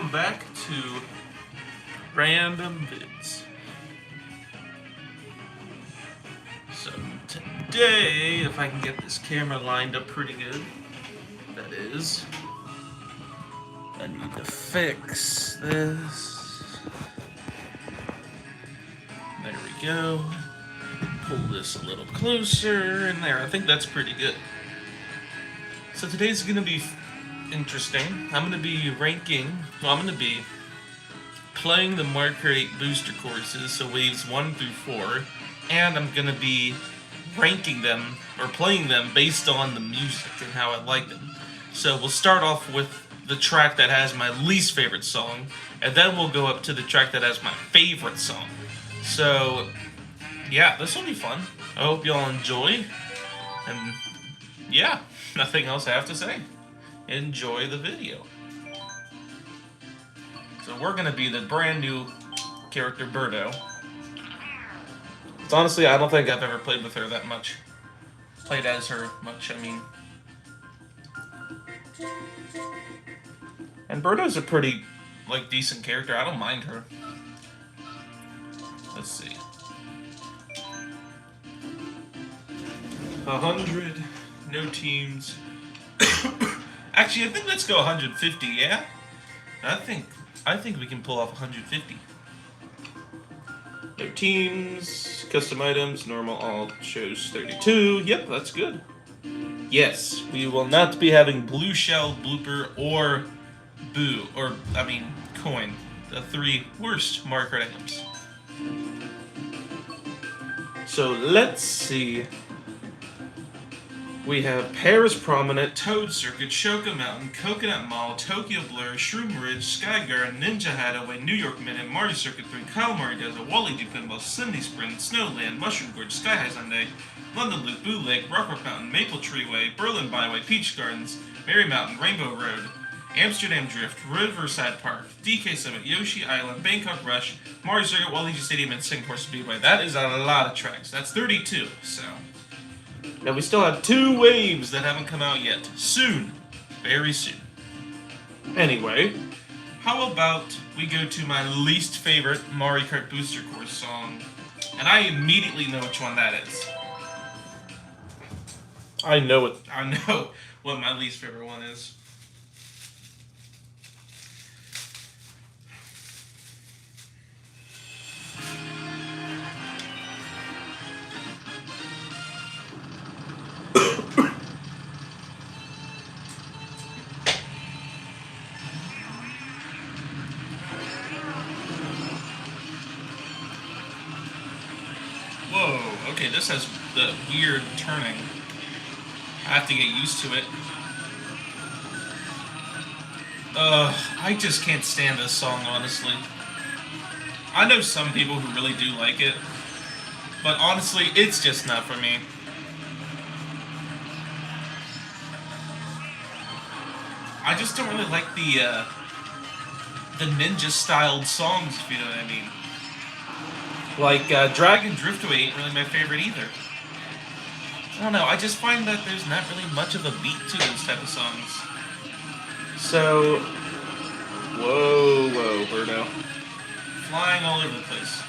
welcome back to Random Vids. So today, if I can get this camera lined up pretty good, that is, I need to fix this. There we go. Pull this a little closer, and there, I think that's pretty good. So today's gonna be interesting. I'm gonna be I'm gonna be playing the Mario Kart 8 booster courses, so waves 1 through 4, and I'm gonna be ranking them, or playing them based on the music and how I like them. So we'll start off with the track that has my least favorite song, and then we'll go up to the track that has my favorite song. So, yeah, this will be fun. I hope y'all enjoy, and yeah, nothing else I have to say. Enjoy the video. So we're gonna be the brand new character Birdo. It's honestly, I don't think I've ever played with her that much. Played as her much, I mean. And Birdo's a pretty, decent character. I don't mind her. Let's see. 100, no teams. Actually, I think let's go 150, yeah? I think we can pull off 150. No teams, custom items, normal all shows 32. Yep, that's good. Yes, we will not be having blue shell, blooper, or coin. The 3 worst Mario Kart items. So let's see. We have Paris Prominent, Toad Circuit, Shoka Mountain, Coconut Mall, Tokyo Blur, Shroom Ridge, Sky Garden, Ninja Hideaway, New York Minute, Mario Circuit 3, Kyle Mario Desert, Wally D Pinball, Cindy Sprint, Snowland, Mushroom Gorge, Sky High Sunday, London Loop, Boo Lake, Rock Mountain, Maple Tree Way, Berlin Byway, Peach Gardens, Mary Mountain, Rainbow Road, Amsterdam Drift, Riverside Park, DK Summit, Yoshi Island, Bangkok Rush, Mario Circuit, Waluigi Stadium, and Singapore Speedway. That is a lot of tracks. That's 32, so. Now we still have 2 waves that haven't come out yet. Soon. Very soon. Anyway, how about we go to my least favorite Mario Kart Booster Course song, and I immediately know which one that is. I know what my least favorite one is. Whoa, okay, this has the weird turning. I have to get used to it. I just can't stand this song, honestly. I know some people who really do like it, but honestly, it's just not for me. I just don't really like the ninja-styled songs, if you know what I mean. Like, Dragon Driftway ain't really my favorite either. I don't know, I just find that there's not really much of a beat to those type of songs. So, whoa, Birdo. Flying all over the place.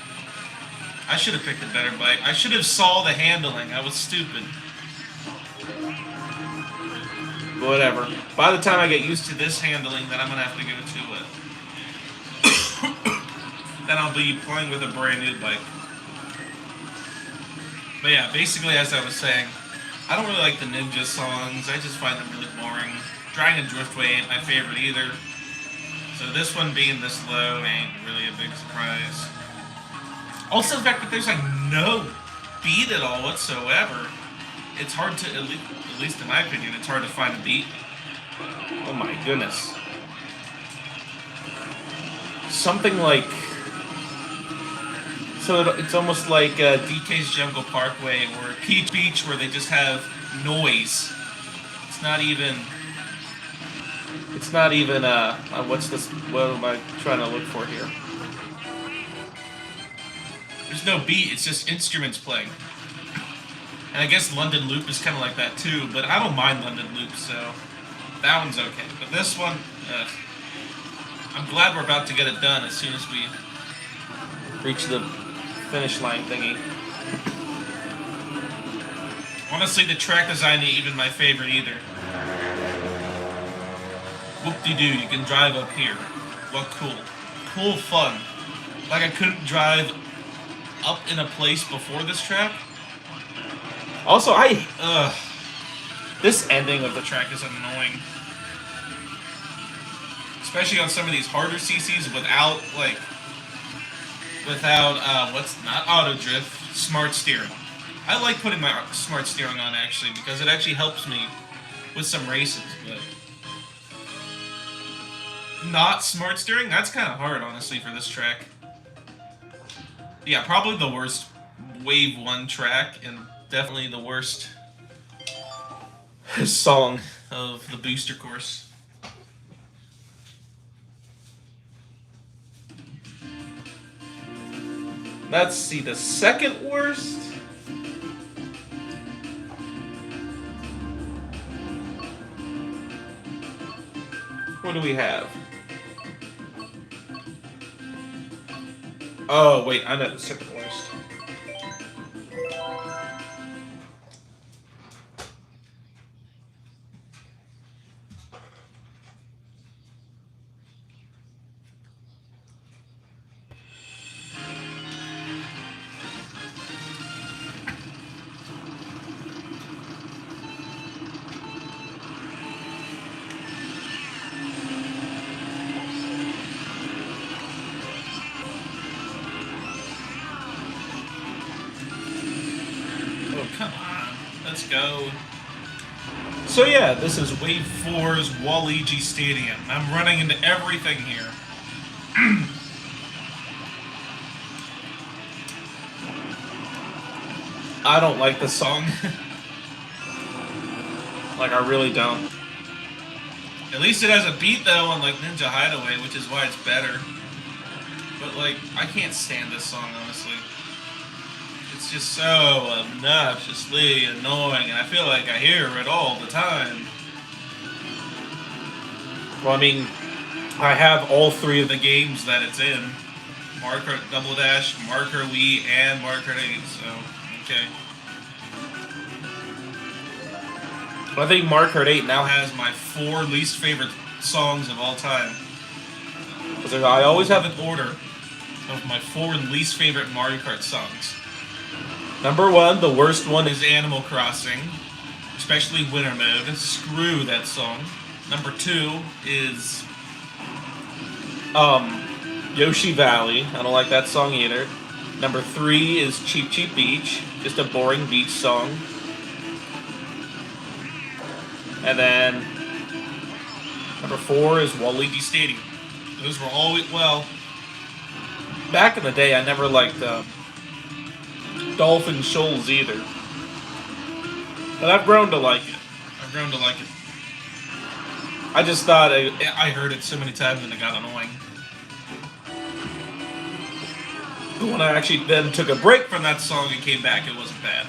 I should have picked a better bike. I should have saw the handling. I was stupid. Whatever. By the time I get used to this handling, then I'm going to have to go to it. Then I'll be playing with a brand new bike. But yeah, basically as I was saying, I don't really like the ninja songs. I just find them really boring. Dragon Driftway ain't my favorite either. So this one being this low ain't really a big surprise. Also the fact that there's no beat at all whatsoever. It's hard to, at least in my opinion, it's hard to find a beat. Oh my goodness. Something like... So it's almost like DK's Jungle Parkway or Peach Beach where they just have noise. It's not even, what's this, what am I trying to look for here? There's no beat, it's just instruments playing. And I guess London Loop is kind of like that too, but I don't mind London Loop, so that one's okay. But this one, I'm glad we're about to get it done as soon as we reach the finish line thingy. Honestly, the track design ain't even my favorite either. Whoop-de-doo, you can drive up here. What cool. Cool fun. Like I couldn't drive up in a place before this track. Also, this ending of the track is annoying. Especially on some of these harder CCs without, what's not auto drift, smart steering. I like putting my smart steering on, actually, because it actually helps me with some races, but not smart steering, that's kind of hard, honestly, for this track. Yeah, probably the worst Wave 1 track, and definitely the worst song of the booster course. Let's see, the second worst? What do we have? Oh, wait, I know the second worst. Come on, let's go. So yeah, this is Wave 4's Waluigi Stadium. I'm running into everything here. I don't like this song. Like, I really don't. At least it has a beat, though, unlike Ninja Hideaway, which is why it's better. But, like, I can't stand this song, honestly. It's just so obnoxiously annoying, and I feel like I hear it all the time. Well, I mean, I have all three of the games that it's in. Mario Kart Double Dash, Mario Kart Wii, and Mario Kart 8, so, okay. But I think Mario Kart 8 now has my 4 least favorite songs of all time. Because I always have an order of my 4 least favorite Mario Kart songs. Number 1, the worst one, is Animal Crossing, especially Winter Mode. Screw that song. Number 2 is Yoshi Valley. I don't like that song either. Number 3 is Cheep Cheep Beach, just a boring beach song. And then number 4 is Waluigi Stadium. Those were always, well, back in the day I never liked Dolphin Shoals either. But I've grown to like it. I just thought I heard it so many times and it got annoying. But when I actually then took a break from that song and came back, it wasn't bad.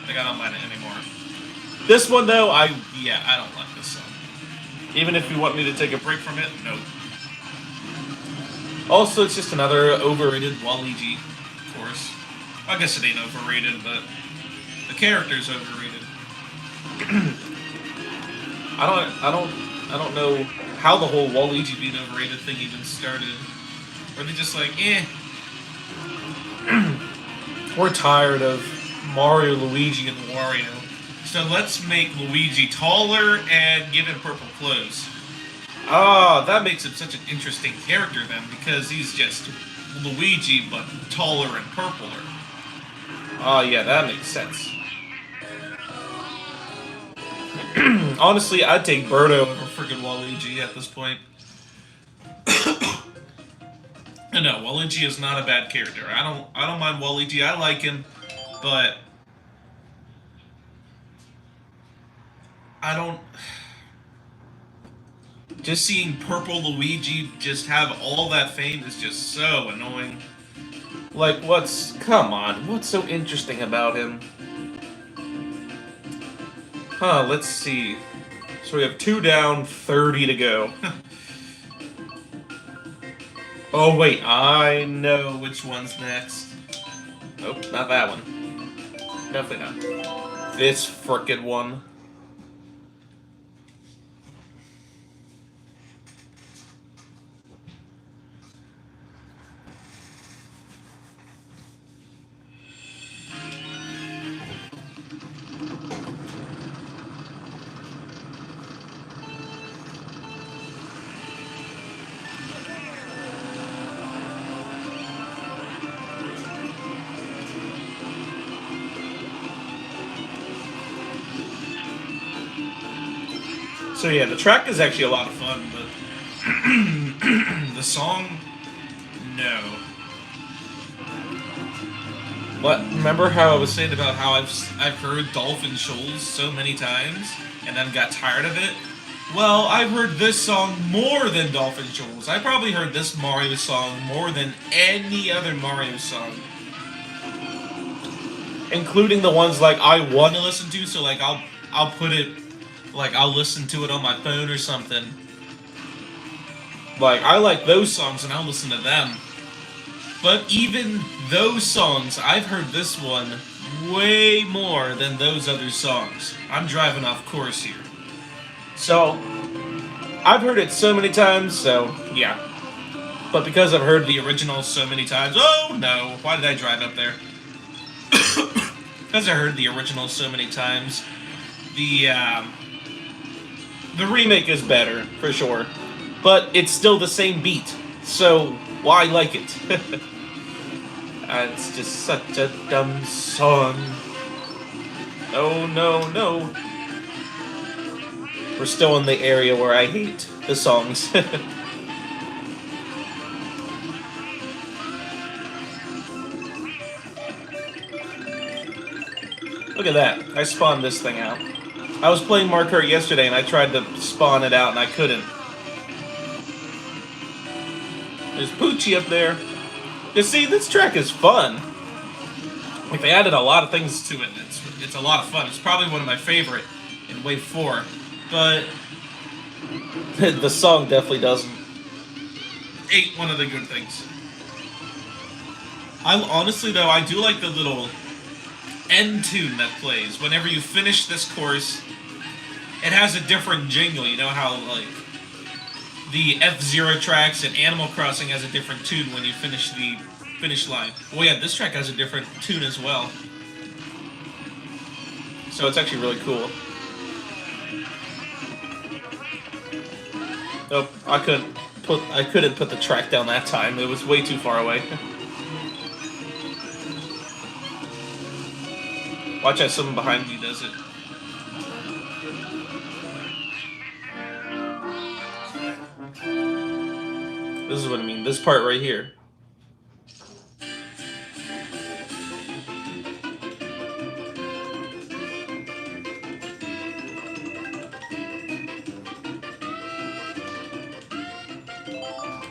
Like, I don't mind it anymore. This one, though, I don't like this song. Even if you want me to take a break from it, nope. Also, it's just another overrated Waluigi course. I guess it ain't overrated, but the character's overrated. I don't know how the whole Waluigi being overrated thing even started. Or they just like, we're tired of Mario, Luigi, and Wario. So let's make Luigi taller and give him purple clothes. Ah, that makes him such an interesting character then, because he's just Luigi, but taller and purpler. Oh, yeah, that makes sense. Honestly, I'd take Birdo over friggin' Waluigi at this point. No, Waluigi is not a bad character. I don't mind Waluigi. I like him, but I don't. Just seeing Purple Luigi just have all that fame is just so annoying. Like, come on, what's so interesting about him? Huh, let's see. So we have 2 down, 30 to go. Oh wait, I know which one's next. Nope, not that one. Definitely not. This frickin' one. So yeah, the track is actually a lot of fun, but the song, no. What? Remember how I was saying about how I've heard Dolphin Shoals so many times and then got tired of it? Well, I've heard this song more than Dolphin Shoals. I probably heard this Mario song more than any other Mario song, including the ones like I want to listen to. So like I'll put it, like I'll listen to it on my phone or something. Like I like those songs and I'll listen to them. But even those songs, I've heard this one way more than those other songs. I'm driving off course here. So, I've heard it so many times, so yeah. But because I've heard the original so many times, oh no, why did I drive up there? Because I heard the original so many times, the remake is better, for sure. But it's still the same beat, so why like it? It's just such a dumb song. Oh no, no. We're still in the area where I hate the songs. Look at that. I spawned this thing out. I was playing Mario Kart yesterday and I tried to spawn it out and I couldn't. There's Poochie up there. You see, this track is fun. Like, they added a lot of things to it. It's a lot of fun. It's probably one of my favorite in Wave 4. But the song definitely doesn't. Ain't one of the good things. Honestly, though, I do like the little end tune that plays. Whenever you finish this course, it has a different jingle. You know how, like, the F-Zero tracks and Animal Crossing has a different tune when you finish the finish line. Well, yeah, this track has a different tune as well. So it's actually really cool. Oh, I couldn't put the track down that time. It was way too far away. Watch out, someone behind me does it. This is what I mean. This part right here.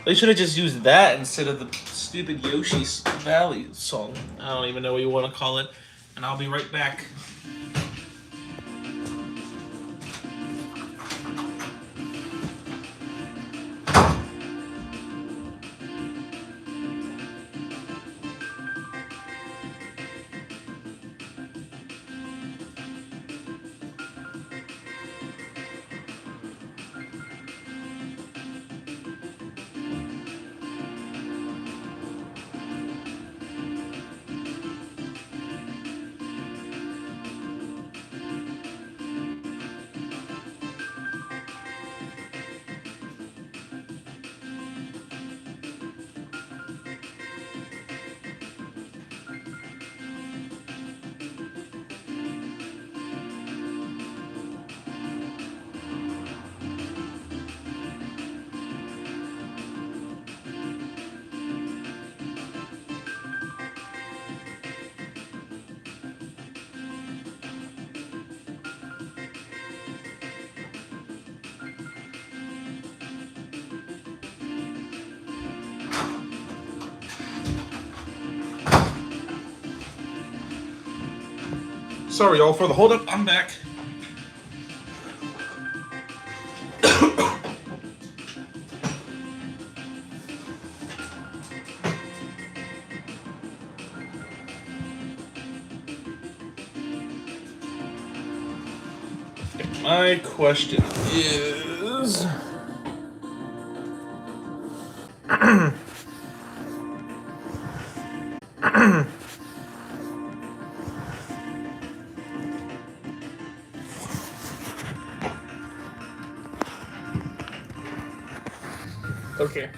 They should have just used that instead of the stupid Yoshi's Valley song. I don't even know what you want to call it. And I'll be right back. Sorry, y'all, for the hold up. I'm back. My question is... Okay.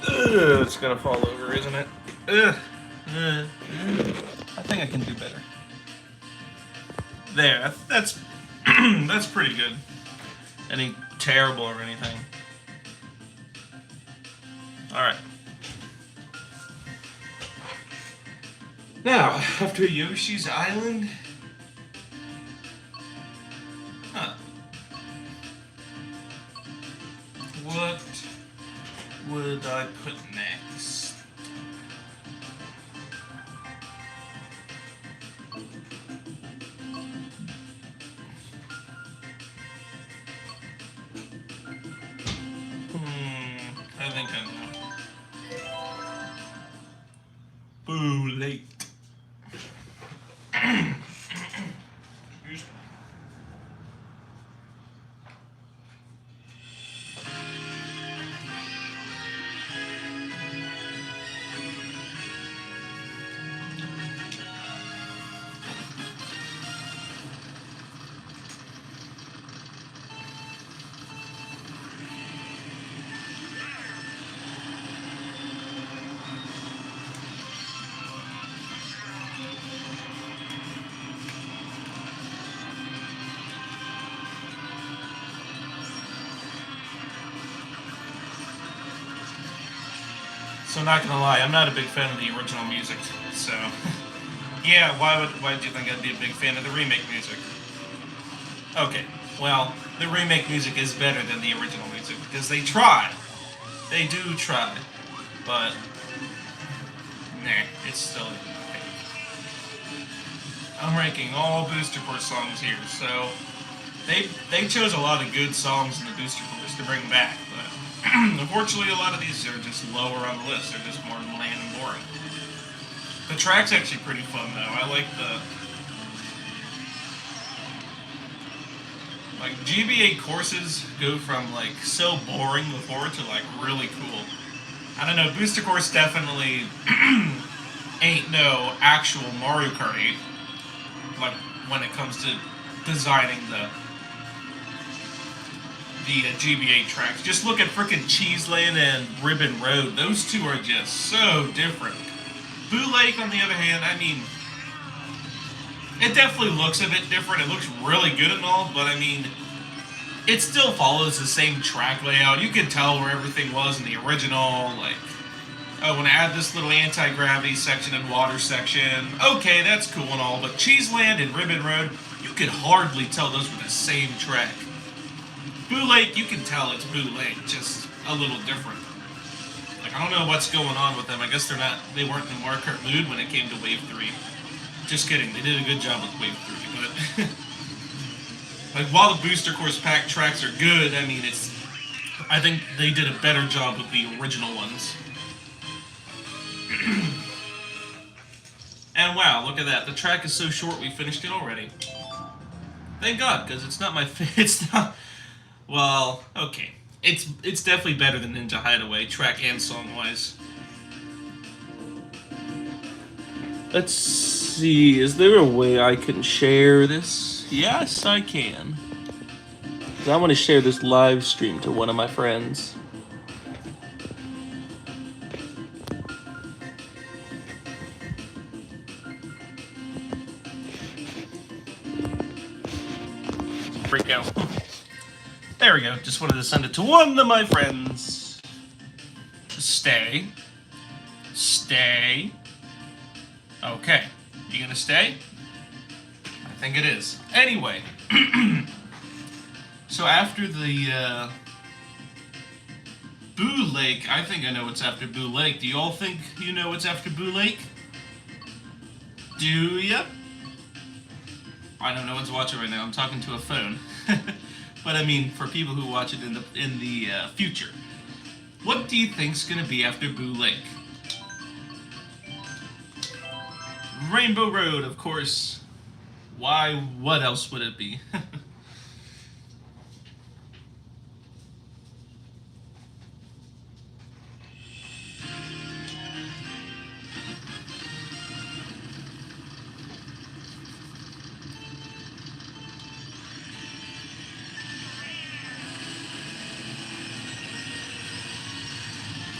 It's gonna fall over, isn't it? I think I can do better. There, that's that's pretty good. Any terrible or anything. Alright. Now, after Yoshi's Island... Huh. What would I put next? I think I know. Boo, late. So not gonna lie, I'm not a big fan of the original music. So yeah, why did you think I'd be a big fan of the remake music? Okay, well, the remake music is better than the original music because they try. They do try, but nah, it's still okay. I'm ranking all Booster Course songs here, so they chose a lot of good songs in the Booster Course to bring back, but unfortunately, a lot of these are just lower on the list. They're just more bland and boring. The track's actually pretty fun, though. I like like, GBA courses go from, like, so boring before to, like, really cool. I don't know, Booster Course definitely ain't no actual Mario Kart 8. Like, when it comes to designing the GBA tracks. Just look at frickin' Cheeseland and Ribbon Road. Those two are just so different. Boo Lake, on the other hand, I mean, it definitely looks a bit different. It looks really good and all, but I mean, it still follows the same track layout. You can tell where everything was in the original. Like, oh, when I add this little anti-gravity section and water section, okay, that's cool and all, but Cheeseland and Ribbon Road, you could hardly tell those were the same track. Boo Lake, you can tell it's Boo Lake, just a little different. Like, I don't know what's going on with them. I guess they weren't in the Mario Kart mood when it came to Wave 3. Just kidding, they did a good job with Wave 3, but... like, while the Booster Course pack tracks are good, I mean, I think they did a better job with the original ones. And wow, look at that. The track is so short we finished it already. Thank God, because it's not my... it's not... Well, okay. It's definitely better than Ninja Hideaway, track and song-wise. Let's see, is there a way I can share this? Yes, I can. Because I want to share this live stream to one of my friends. Freak out. There we go. Just wanted to send it to one of my friends. Stay. Stay. Okay. You gonna stay? I think it is. Anyway. So after the, Boo Lake, I think I know what's after Boo Lake. Do you all think you know what's after Boo Lake? Do ya? I don't know what's watching right now. I'm talking to a phone. But I mean, for people who watch it in the future, what do you think's gonna be after Boo Lake? Rainbow Road, of course. Why? What else would it be?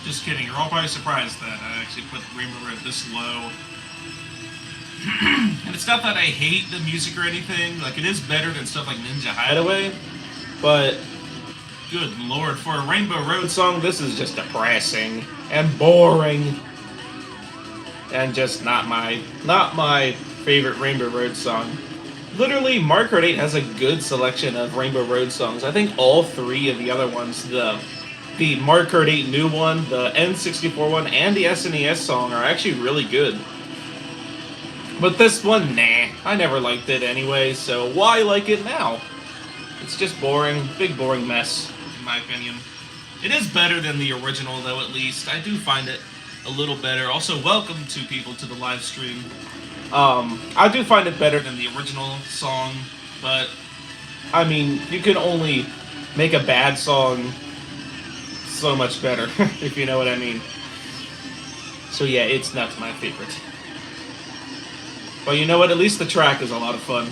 Just kidding. You're all probably surprised that I actually put Rainbow Road this low. And it's not that I hate the music or anything. Like, it is better than stuff like Ninja Hideaway. But, good lord, for a Rainbow Road song, this is just depressing and boring. And just not my favorite Rainbow Road song. Literally, Mario Kart 8 has a good selection of Rainbow Road songs. I think all three of the other ones, the Mario Kart 8 new one, the N64 one, and the SNES song are actually really good. But this one, nah. I never liked it anyway, so why like it now? It's just boring. Big boring mess, in my opinion. It is better than the original, though, at least. I do find it a little better. Also, welcome to people to the live stream. I do find it better than the original song, but, I mean, you can only make a bad song so much better, if you know what I mean. So yeah, it's not my favorite. But you know what? At least the track is a lot of fun.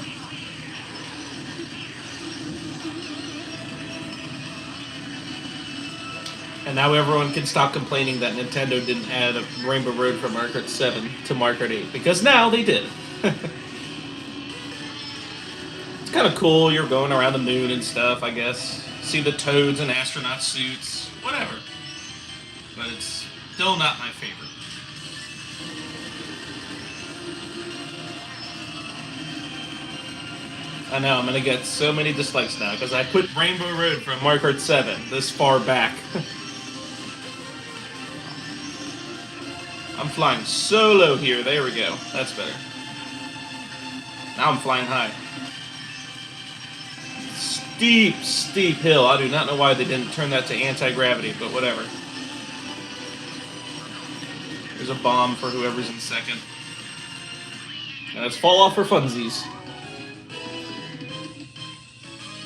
And now everyone can stop complaining that Nintendo didn't add a Rainbow Road from Mario Kart 7 to Mario Kart 8. Because now they did. It's kind of cool. You're going around the moon and stuff, I guess. See the toads and astronaut suits. Whatever. But it's still not my favorite. I know, I'm gonna get so many dislikes now, because I put Rainbow Road from Mario Kart 7 this far back. I'm flying so low here, there we go. That's better. Now I'm flying high. Steep, steep hill. I do not know why they didn't turn that to anti-gravity, but whatever. There's a bomb for whoever's in second. And let's fall off for funsies.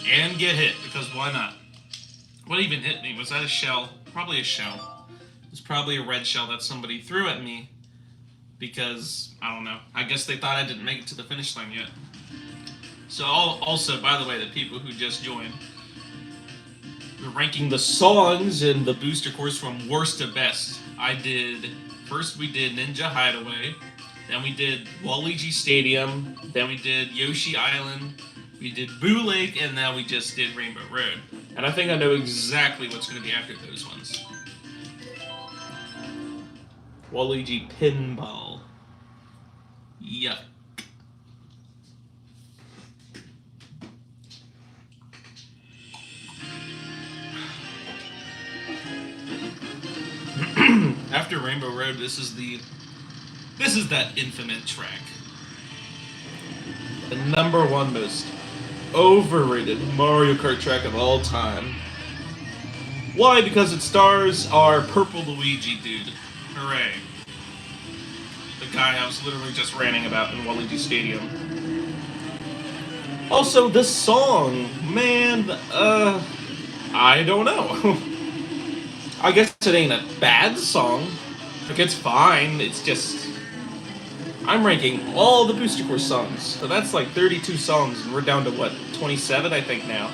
And get hit, because why not? What even hit me? Was that a shell? Probably a shell. It was probably a red shell that somebody threw at me. Because, I don't know. I guess they thought I didn't make it to the finish line yet. So, also, by the way, the people who just joined, we're ranking the songs in the booster course from worst to best. First we did Ninja Hideaway, then we did Waluigi Stadium, then we did Yoshi Island, we did Boo Lake, and now we just did Rainbow Road. And I think I know exactly what's going to be after those ones. Waluigi Pinball. Yuck. After Rainbow Road, this is that infamous track. The #1 most overrated Mario Kart track of all time. Why? Because it stars our Purple Luigi dude. Hooray. The guy I was literally just ranting about in Waluigi Stadium. Also, this song, man, I don't know. I guess it ain't a bad song. Like, it's fine, it's just... I'm ranking all the Booster Course songs. So that's like 32 songs, and we're down to, what, 27, I think, now?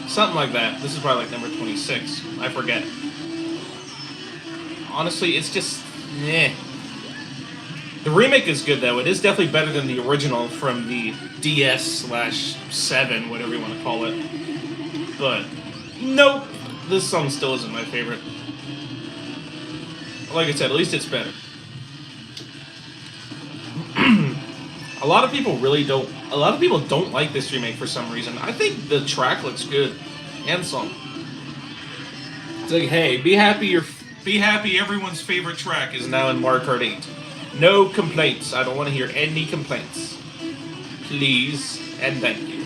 Something like that. This is probably like number 26. I forget. Honestly, it's just... eh. The remake is good, though. It is definitely better than the original from the DS/7, whatever you want to call it. But, nope. This song still isn't my favorite. Like I said, at least it's better. A lot of people don't like this remake for some reason. I think the track looks good. And song. It's like, hey, be happy everyone's favorite track is now in Mario Kart 8. No complaints. I don't want to hear any complaints. Please and thank you.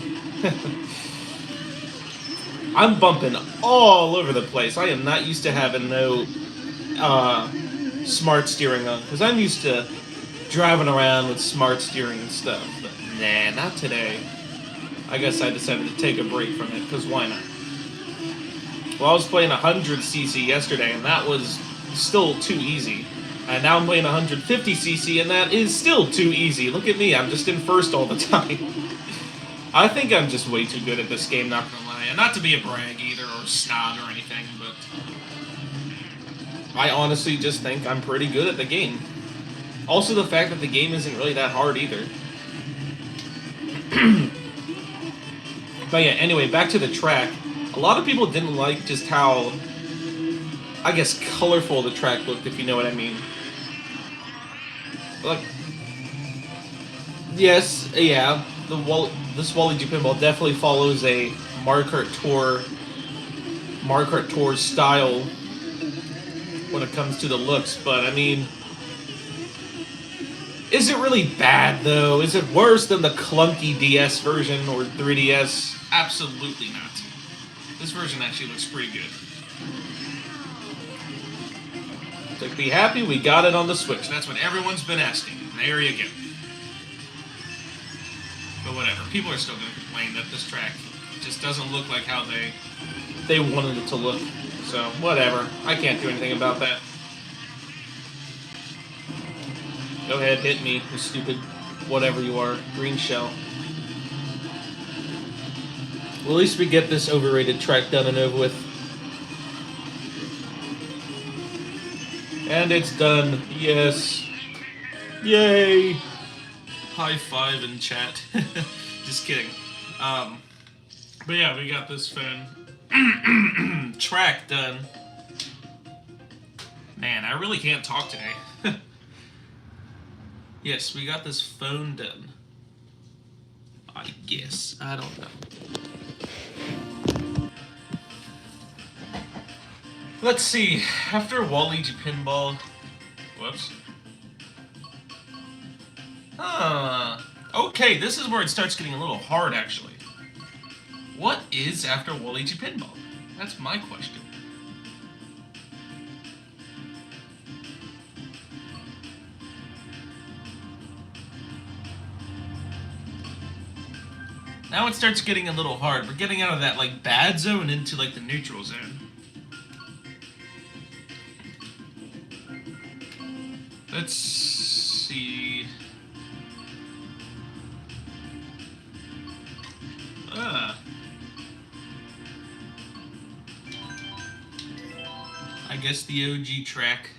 I'm bumping all over the place. I am not used to having no smart steering on, because I'm used to driving around with smart steering and stuff. But nah, not today. I guess I decided to take a break from it, because why not? Well, I was playing 100cc yesterday, and that was still too easy. And now I'm playing 150cc, and that is still too easy. Look at me, I'm just in first all the time. I think I'm just way too good at this game, not gonna lie. And not to be a brag either, or snob or anything, but I honestly just think I'm pretty good at the game. Also, the fact that the game isn't really that hard either. But yeah, anyway, back to the track. A lot of people didn't like just how, I guess, colorful the track looked, if you know what I mean. Like, yes, yeah, this Waluigi Pinball definitely follows a Mario Kart Tour style when it comes to the looks, but I mean, is it really bad though? Is it worse than the clunky DS version or 3DS? Absolutely not. This version actually looks pretty good. It's like, be happy we got it on the Switch. That's what everyone's been asking. There you go. But whatever. People are still going to complain that this track just doesn't look like how they wanted it to look. So, whatever. I can't do anything about that. Go ahead, hit me, you stupid whatever you are. Green shell. Well, at least we get this overrated track done and over with. And it's done. Yes. Yay. High five in chat. Just kidding. But yeah, we got this phone track done. Man, I really can't talk today. Yes, we got this phone done. I guess. I don't know. Let's see. After Waluigi Pinball... Whoops. Okay, this is where it starts getting a little hard, actually. What is after Waluigi Pinball? That's my question. Now it starts getting a little hard. We're getting out of that, like, bad zone into, like, the neutral zone. Let's see... I guess the OG track.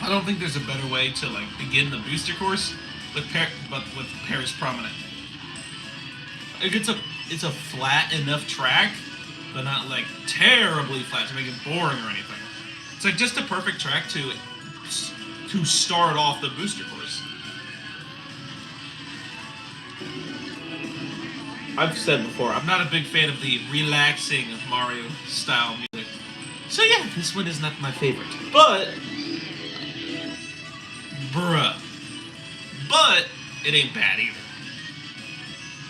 I don't think there's a better way to like begin the booster course with Paris Prominent. Like it's a flat enough track, but not like terribly flat to make it boring or anything. It's like just a perfect track to start off the booster course. I've said before, I'm not a big fan of the relaxing Mario style music. So yeah, this one is not my favorite. But it ain't bad either.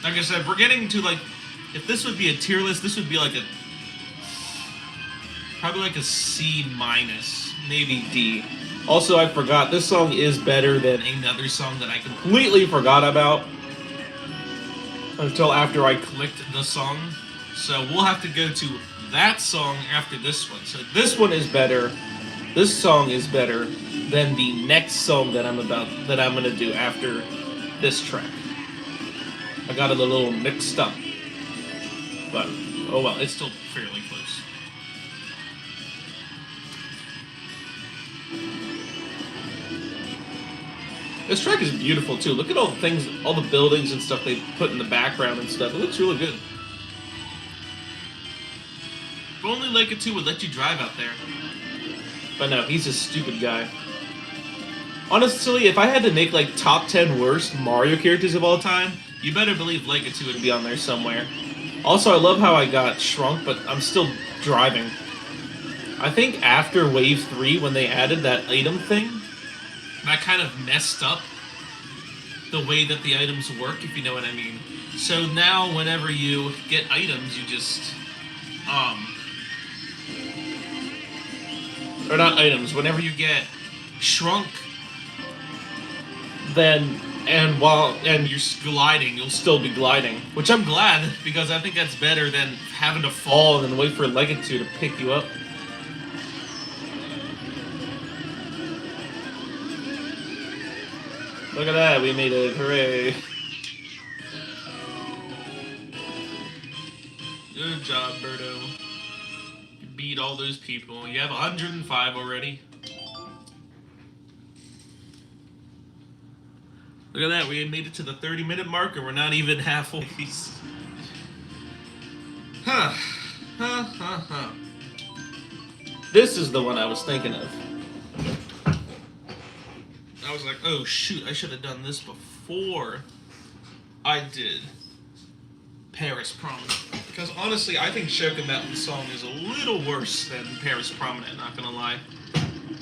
Like I said, we're getting to like, if this would be a tier list, this would be like probably like a C minus, maybe D. Also, I forgot, this song is better than another song that I completely forgot about until after I clicked the song. So we'll have to go to that song after this one. So this one is better. This song is better than the next song that I'm gonna do after this track. I got it a little mixed up, but oh well, it's still fairly close. This track is beautiful too. Look at all the things, all the buildings and stuff they put in the background and stuff. It looks really good. If only Leica 2 would let you drive out there. But no, he's a stupid guy. Honestly, if I had to make like top 10 worst Mario characters of all time, You better believe Legacy would be on there somewhere. Also, I love how I got shrunk, but I'm still driving. I think after Wave 3, when they added that item thing, that kind of messed up the way that the items work, if you know what I mean. So now, whenever you get items, you just, or not items, whenever you get shrunk, then, and you're gliding, you'll still be gliding. Which I'm glad, because I think that's better than having to fall and then wait for Legacy to pick you up. Look at that, we made it, hooray. Good job, Birdo. You beat all those people. You have 105 already. Look at that, we made it to the 30-minute mark and we're not even halfway. Huh. This is the one I was thinking of. I was like, oh shoot, I should have done this before I did Paris Promenade. Because honestly, I think Shoka Mountain's song is a little worse than Paris Promenade, not gonna lie.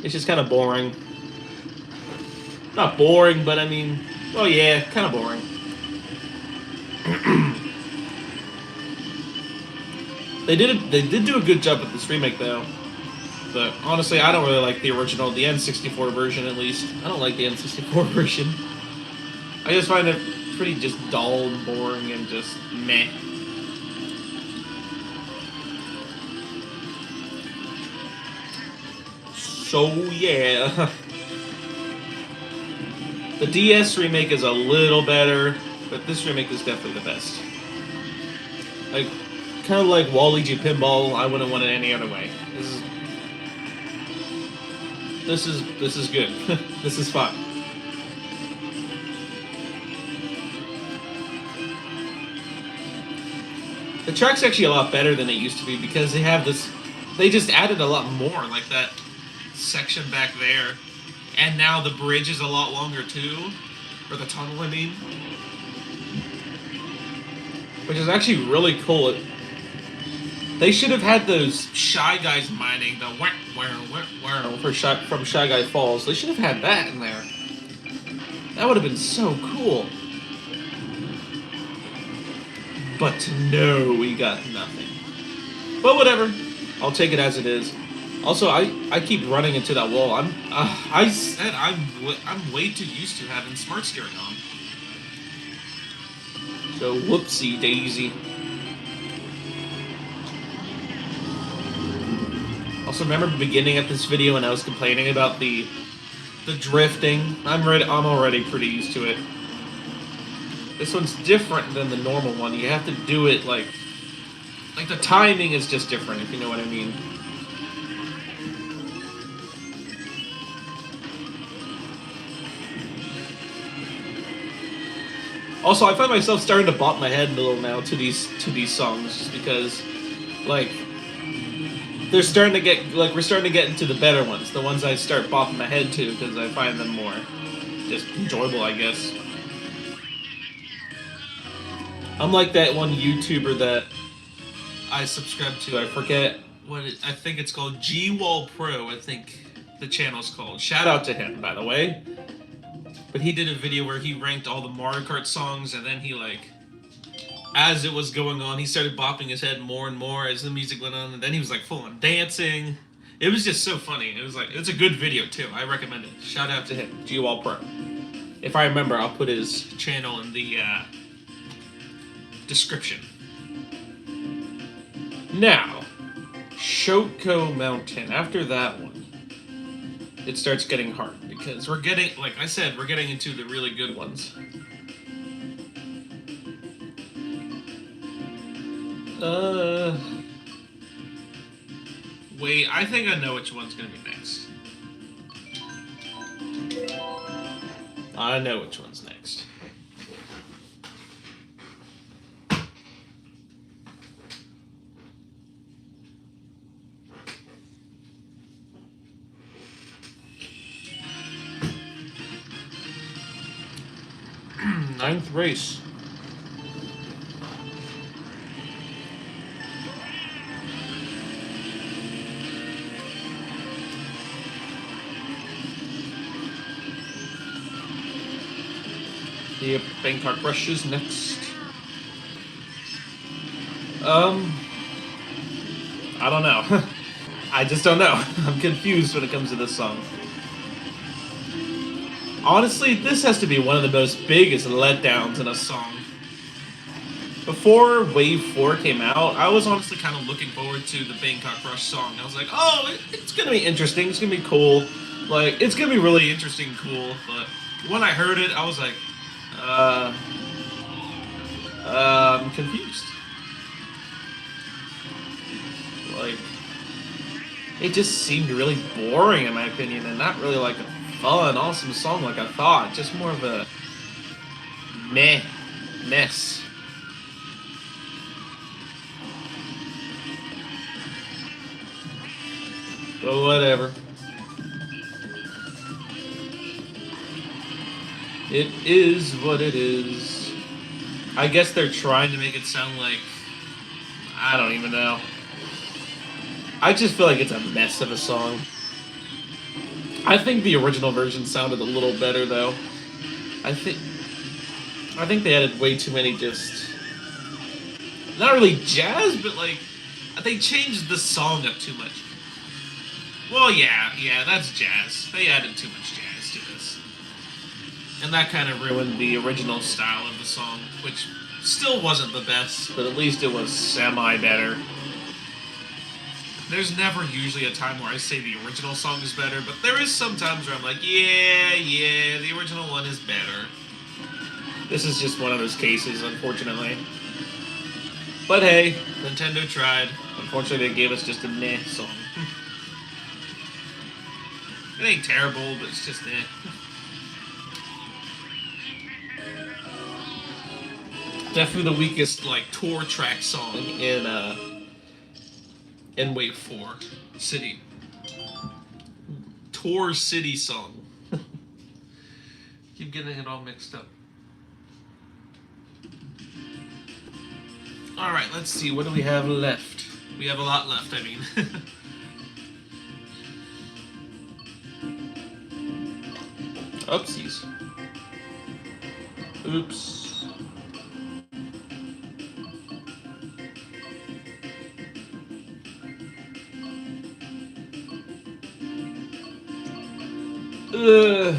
It's just kind of boring. Not boring, but I mean, well, yeah, kind of boring. They did do a good job with this remake, though. But honestly, I don't really like the original, the N64 version at least. I don't like the N64 version. I just find it pretty just dull and boring and just meh. So yeah. The DS remake is a little better, but this remake is definitely the best. Like, kind of like Waluigi Pinball, I wouldn't want it any other way. This is good. This is fun. The track's actually a lot better than it used to be because they have this. They just added a lot more, like that section back there, and now the bridge is a lot longer too, or the tunnel, I mean, which is actually really cool. They should have had those Shy Guys mining, the from Shy Guy Falls. They should have had that in there. That would have been so cool. But no, we got nothing. But whatever, I'll take it as it is. Also, I keep running into that wall. I said I'm way too used to having smart steering on. So whoopsie daisy. Also, remember the beginning of this video when I was complaining about the drifting? I'm already pretty used to it. This one's different than the normal one. You have to do it like the timing is just different, if you know what I mean. Also, I find myself starting to bop my head a little now to these songs, just because, like, we're starting to get into the better ones, the ones I start bopping my head to, because I find them more just enjoyable, I guess. I'm like that one YouTuber that I subscribe to. I forget I think it's called G-Wall Pro. I think the channel's called. Shout out to him, by the way. But he did a video where he ranked all the Mario Kart songs, and then he, like, as it was going on, he started bopping his head more and more as the music went on, and then he was, like, full on dancing. It was just so funny. It was like, it's a good video, too. I recommend it. Shout out to him, G-Wall Pro. If I remember, I'll put his channel in the description. Now, Shoko Mountain. After that one, it starts getting hard, because we're getting, like I said, we're getting into the really good ones. Wait, I think I know which one's gonna be next. I know which one's next. Ninth race. Yep, Bangkok Rush is next. I don't know. I just don't know. I'm confused when it comes to this song. Honestly, this has to be one of the most biggest letdowns in a song. Before Wave 4 came out, I was honestly kind of looking forward to the Bangkok Rush song. I was like, oh, it's gonna be interesting, it's gonna be cool. Like, it's gonna be really interesting and cool. But when I heard it, I was like, I'm confused. Like, it just seemed really boring in my opinion, and not really like a fun, awesome song like I thought. Just more of a mess. But whatever. It is what it is. I guess they're trying to make it sound like, I don't even know. I just feel like it's a mess of a song. I think the original version sounded a little better though. I think they added way too many just, not really jazz, but like they changed the song up too much. Well, yeah, that's jazz. They added too much jazz to this. And that kind of ruined the original style of the song, which still wasn't the best, but at least it was semi-better. There's never usually a time where I say the original song is better, but there is some times where I'm like, yeah, the original one is better. This is just one of those cases, unfortunately. But hey, Nintendo tried. Unfortunately, they gave us just a meh song. It ain't terrible, but it's just eh. Definitely the weakest, like, tour track song in Wave 4. City. Tour City song. Keep getting it all mixed up. Alright, let's see. What do we have left? We have a lot left, I mean. Oopsies. Oops. Ugh.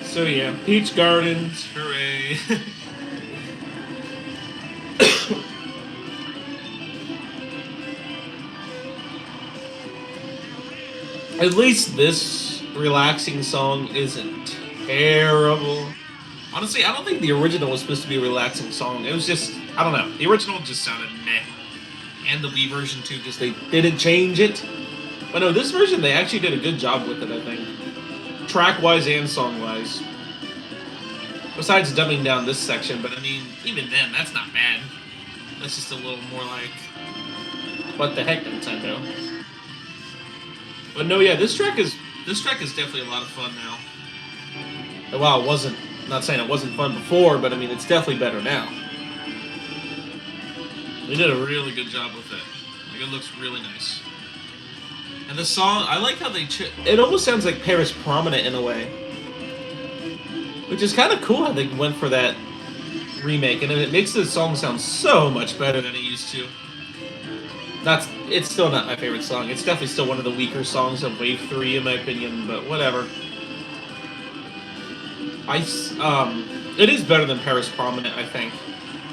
So yeah, Peach Gardens, hooray! At least this relaxing song isn't terrible. Honestly, I don't think the original was supposed to be a relaxing song. It was just, I don't know. The original just sounded meh. And the Wii version too, just they didn't change it. But no, this version, they actually did a good job with it, I think. Track-wise and song-wise. Besides dumbing down this section, but I mean, even then, that's not bad. That's just a little more like, what the heck, Nintendo? But no, yeah, this track is definitely a lot of fun now. Well, it wasn't. I'm not saying it wasn't fun before, but I mean, it's definitely better now. They did a really good job with it. Like, it looks really nice. And the song, I like how they... it almost sounds like Paris Promenade in a way. Which is kind of cool how they went for that remake. And it makes the song sound so much better than it used to. It's still not my favorite song. It's definitely still one of the weaker songs of Wave 3 in my opinion, but whatever. It is better than Paris Promenade, I think.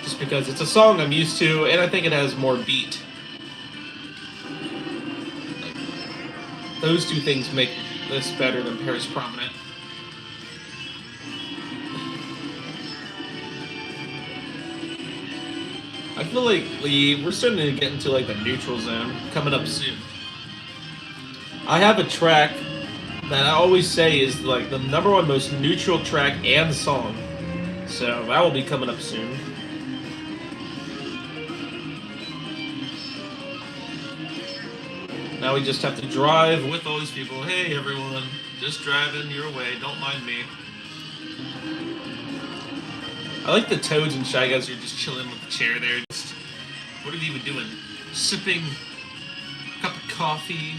Just because it's a song I'm used to, and I think it has more beat. Those two things make this better than Paris Promenade. I feel like we're starting to get into like the neutral zone coming up soon. I have a track that I always say is like the #1 most neutral track and song. So that will be coming up soon. Now we just have to drive with all these people. Hey, everyone, just driving your way. Don't mind me. I like the Toads and Shy Guys are just chilling with the chair there. Just, what are they even doing? Sipping a cup of coffee.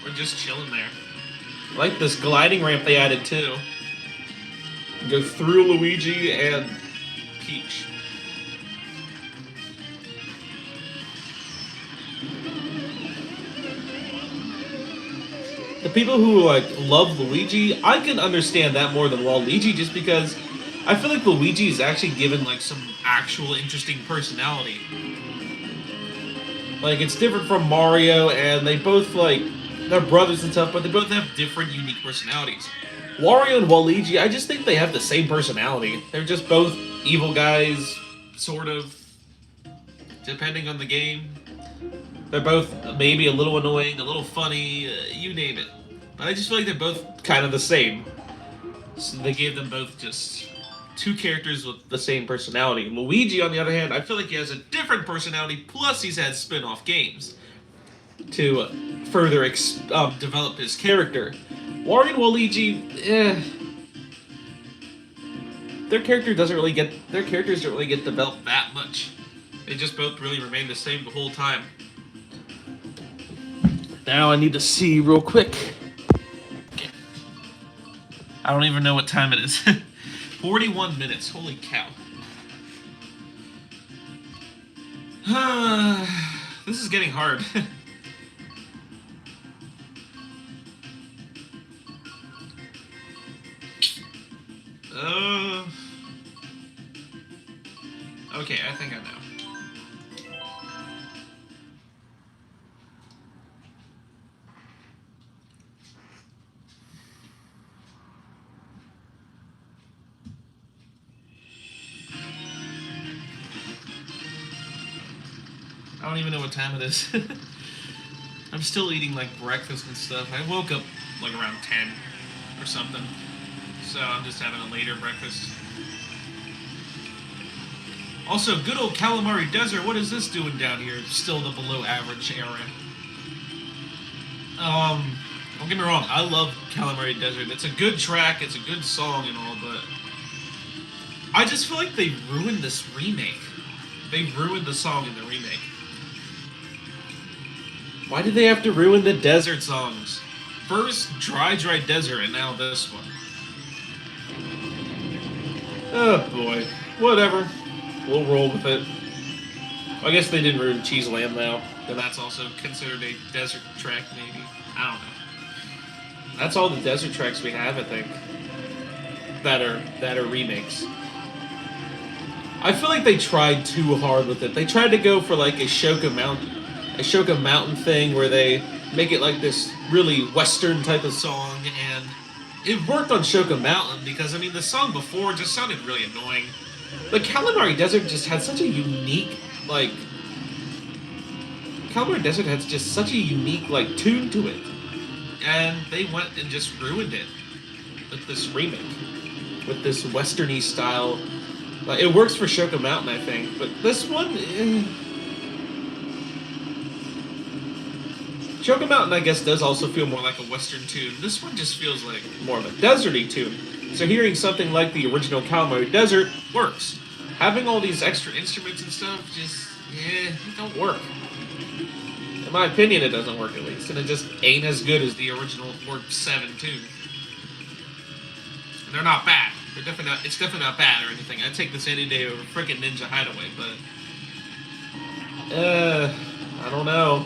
Or just chilling there. I like this gliding ramp they added too. Go through Luigi and Peach. The people who like love Luigi, I can understand that more than Waluigi, just because I feel like Luigi is actually given like some actual interesting personality. Like it's different from Mario, and they both like they're brothers and stuff, but they both have different, unique personalities. Wario and Waluigi, I just think they have the same personality. They're just both evil guys, sort of, depending on the game. They're both maybe a little annoying, a little funny, you name it. But I just feel like they're both kind of the same. So they gave them both just two characters with the same personality. Luigi, on the other hand, I feel like he has a different personality, plus he's had spin-off games to further develop his character. Wario and Waluigi, their characters don't really get developed that much. They just both really remain the same the whole time. Now I need to see real quick. Okay. I don't even know what time it is. 41 minutes. Holy cow. This is getting hard. Okay, I think I know. I don't even know what time it is. I'm still eating like breakfast and stuff. I woke up like around 10 or something. So I'm just having a later breakfast. Also, good old Calamari Desert, what is this doing down here? Still the below average area. Don't get me wrong, I love Calamari Desert. It's a good track, it's a good song and all, but I just feel like they ruined this remake. They ruined the song in the remake. Why did they have to ruin the desert songs? First, Dry Dry Desert, and now this one. Oh boy. Whatever. We'll roll with it. I guess they didn't ruin Cheese Land now. Then that's also considered a desert track, maybe. I don't know. That's all the desert tracks we have, I think. That are remakes. I feel like they tried too hard with it. They tried to go for like a Shoka Mountain thing where they make it like this really Western type of song, and it worked on Shoka Mountain because, I mean, the song before just sounded really annoying. But Calamari Desert just had such a unique, like... Calamari Desert has just such a unique, like, tune to it. And they went and just ruined it with this remake. With this Western-y style. Like, it works for Shoka Mountain, I think. But this one... Shoka Mountain, I guess, does also feel more like a Western tune. This one just feels like more of a deserty tune. So hearing something like the original Calamari Desert works. Having all these extra instruments and stuff just, it don't work. In my opinion, it doesn't work, at least. And it just ain't as good as the original Warp 7 tune. And they're not bad. It's definitely not bad or anything. I'd take this any day over frickin' Ninja Hideaway, but... I don't know.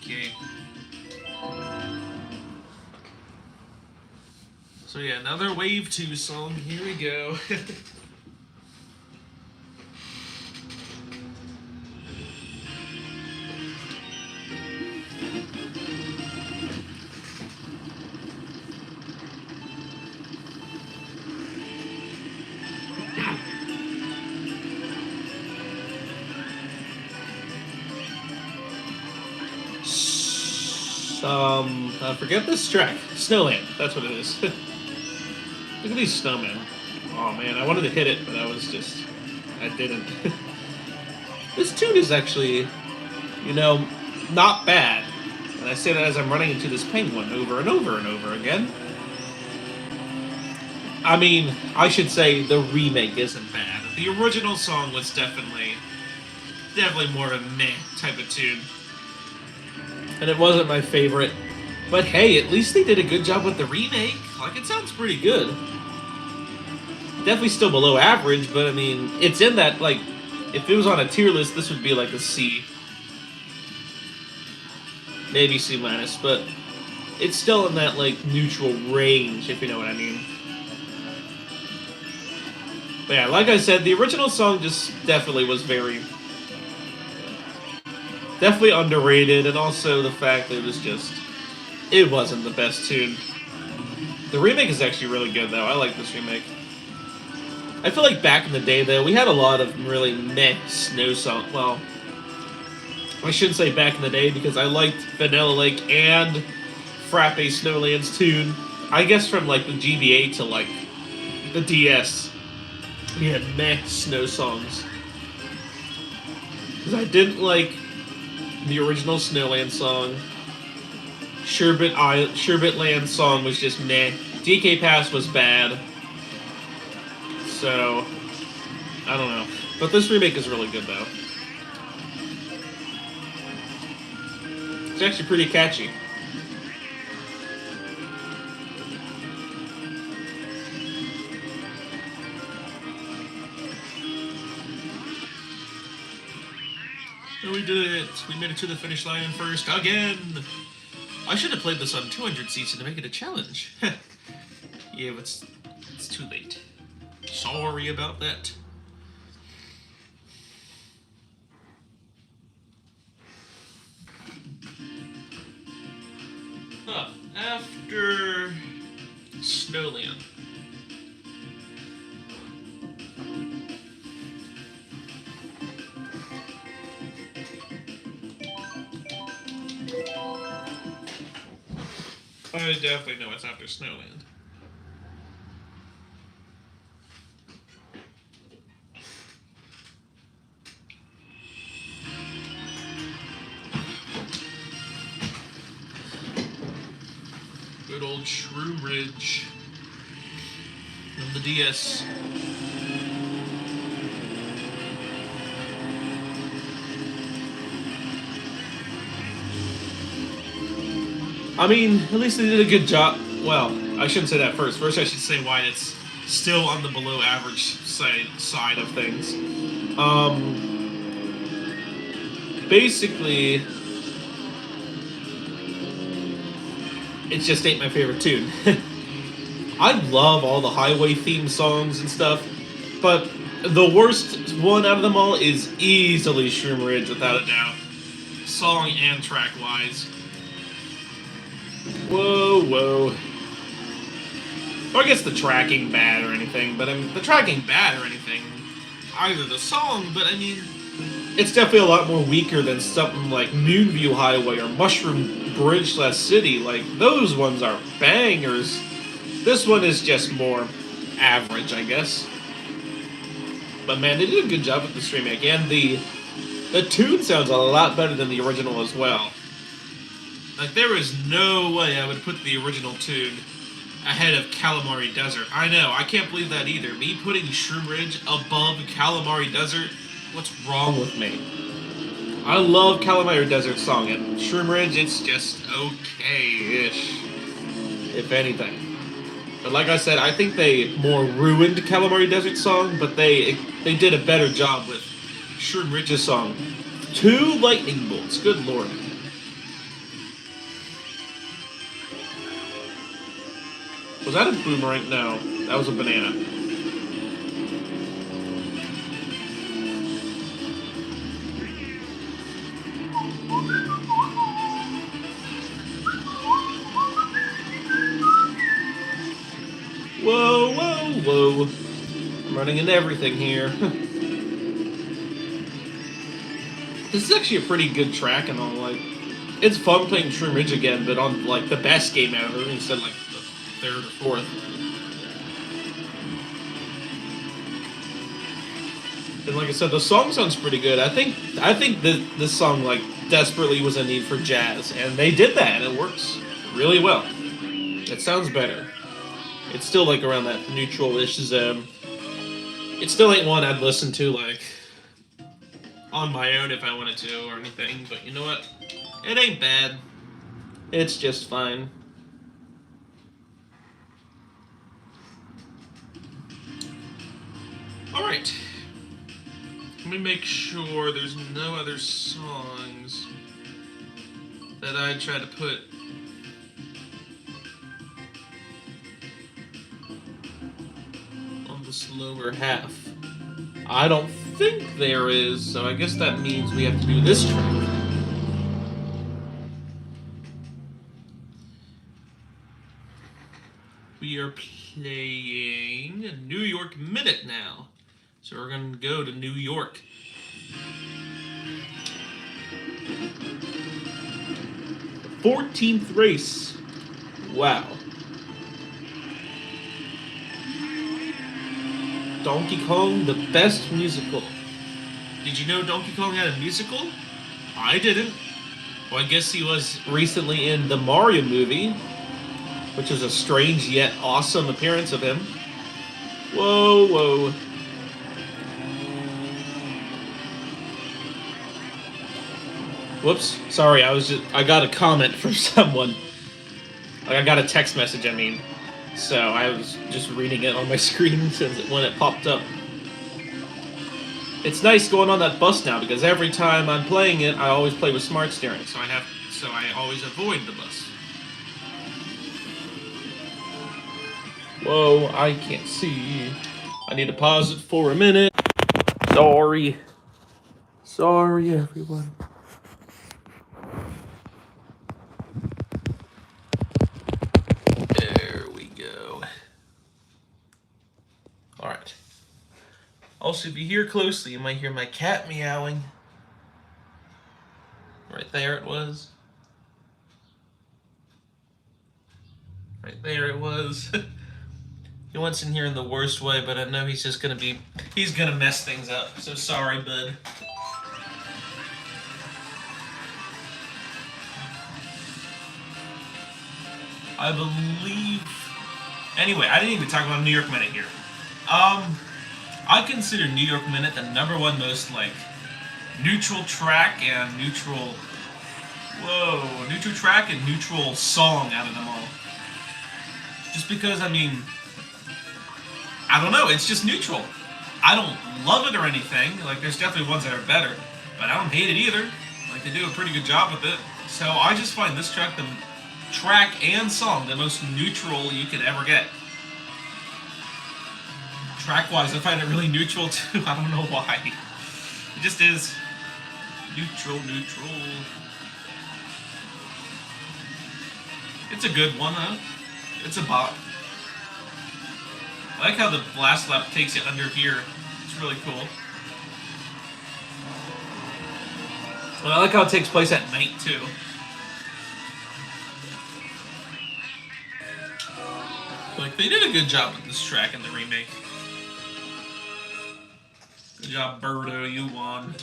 Okay. So yeah, another Wave 2 song. Here we go. I forget this track. Snowland. That's what it is. Look at these snowmen. Oh man, I wanted to hit it, but I didn't. This tune is actually, not bad. And I say that as I'm running into this penguin over and over and over again. I mean, I should say the remake isn't bad. The original song was definitely more of a meh type of tune. And it wasn't my favorite. But hey, at least they did a good job with the remake. Like, it sounds pretty good. Definitely still below average, but I mean, it's in that, like, if it was on a tier list, this would be like a C. Maybe C minus, but it's still in that, like, neutral range, if you know what I mean. But yeah, like I said, the original song just definitely was definitely underrated, and also the fact that it wasn't the best tune. The remake is actually really good, though. I like this remake. I feel like back in the day, though, we had a lot of really meh snow songs. Well, I shouldn't say back in the day, because I liked Vanilla Lake and Frappe Snowland's tune. I guess from, like, the GBA to, like, the DS, we had meh snow songs. Because I didn't like the original Snowland song. Sherbet Land song was just meh. DK Pass was bad. So, I don't know. But this remake is really good, though. It's actually pretty catchy. And we did it! We made it to the finish line first again! I should have played this on 200cc to make it a challenge. Yeah, but it's too late. Sorry about that. After Snowland. I definitely know it's after Snowland. Good old Shroom Ridge on the DS. I mean, at least they did a good job. Well, I shouldn't say that first. First, I should say why it's still on the below average side of things. Basically, it just ain't my favorite tune. I love all the highway theme songs and stuff, but the worst one out of them all is easily Shroom Ridge, without a doubt. Song and track-wise. Whoa, whoa. Or I guess the tracking bad or anything, but I mean, the tracking bad or anything, either the song, but I mean, it's definitely a lot more weaker than something like Moonview Highway or Mushroom Bridge / City. Like, those ones are bangers. This one is just more average, I guess. But man, they did a good job with this remake, and the tune sounds a lot better than the original as well. Like, there is no way I would put the original tune ahead of Calamari Desert. I know, I can't believe that either. Me putting Shroom Ridge above Calamari Desert? What's wrong with me? I love Calamari Desert song, and Shroom Ridge, it's just okay-ish, if anything. But like I said, I think they more ruined Calamari Desert song, but they did a better job with Shroom Ridge's song. 2 lightning bolts, good lord. Was that a boomerang? No, that was a banana. Whoa, whoa, whoa. I'm running into everything here. This is actually a pretty good track and all, like, It's fun playing Shroom Ridge again, but on like the best game ever instead of like the third or fourth. And like I said, the song sounds pretty good. I think this song like desperately was a need for jazz, and they did that, and it works really well. It sounds better. It's still like around that neutral-ish zone. It still ain't one I'd listen to like on my own if I wanted to or anything. But you know what? It ain't bad. It's just fine. All right. Let me make sure there's no other songs that I try to put on this lower half. I don't think there is, so I guess that means we have to do this track. We are playing a New York Minute now. So we're going to go to New York. The 14th race. Wow. Donkey Kong, the best musical. Did you know Donkey Kong had a musical? I didn't. Well, I guess he was recently in the Mario movie, which is a strange yet awesome appearance of him. Whoa, whoa. Whoops. Sorry, I got a comment from someone. Like, I got a text message, I mean. So I was just reading it on my screen when it popped up. It's nice going on that bus now because every time I'm playing it, I always play with smart steering, so I always avoid the bus. Whoa, I can't see. I need to pause it for a minute. Sorry. Sorry, everyone. There we go. Alright. Also, if you hear closely, you might hear my cat meowing. Right there it was. Right there it was. He wants in here in the worst way, but I know he's gonna mess things up. So sorry, bud. I believe... Anyway, I didn't even talk about New York Minute here. I consider New York Minute the #1 most, like, neutral track and neutral song out of them all. Just because, I mean, I don't know, it's just neutral. I don't love it or anything. Like, there's definitely ones that are better, but I don't hate it either. Like, they do a pretty good job with it. So I just find this track, the track and song, the most neutral you could ever get. Track-wise, I find it really neutral too. I don't know why. It just is. Neutral. It's a good one, huh? It's a bop. I like how the blast lap takes it under here. It's really cool. Well, I like how it takes place at night, too. Like, they did a good job with this track in the remake. Good job, Birdo, you won.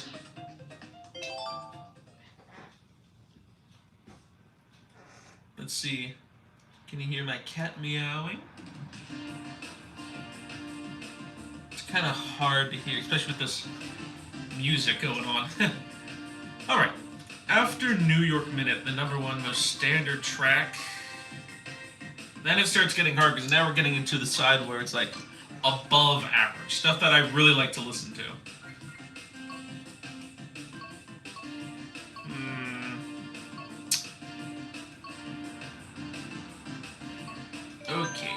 Let's see. Can you hear my cat meowing? It's kind of hard to hear, especially with this music going on. Alright. After New York Minute, the #1 most standard track, then it starts getting hard because now we're getting into the side where it's like above average. Stuff that I really like to listen to. Okay.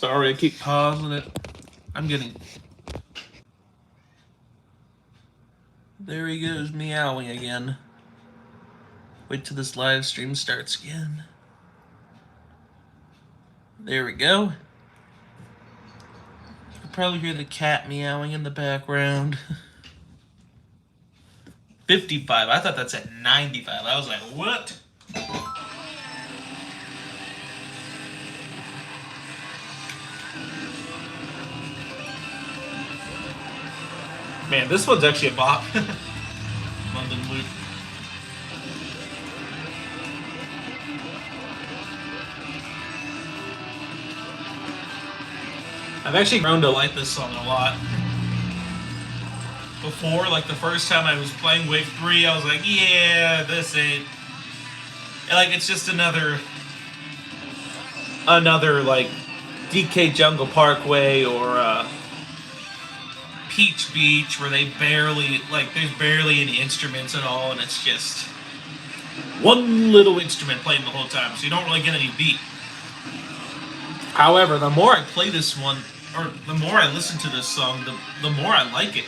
Sorry, I keep pausing it. I'm getting... There he goes, meowing again. Wait till this live stream starts again. There we go. You can probably hear the cat meowing in the background. 55. I thought that said 95. I was like, what? Man, this one's actually a bop. London Loop. I've actually grown to like this song a lot. Before, like the first time I was playing Wave 3, I was like, yeah, this ain't... And, like, it's just another like, DK Jungle Parkway or, Peach Beach, where they barely, like, there's barely any instruments at all, and it's just one little instrument playing the whole time, so you don't really get any beat. However, the more I play this one, or the more I listen to this song, the more I like it.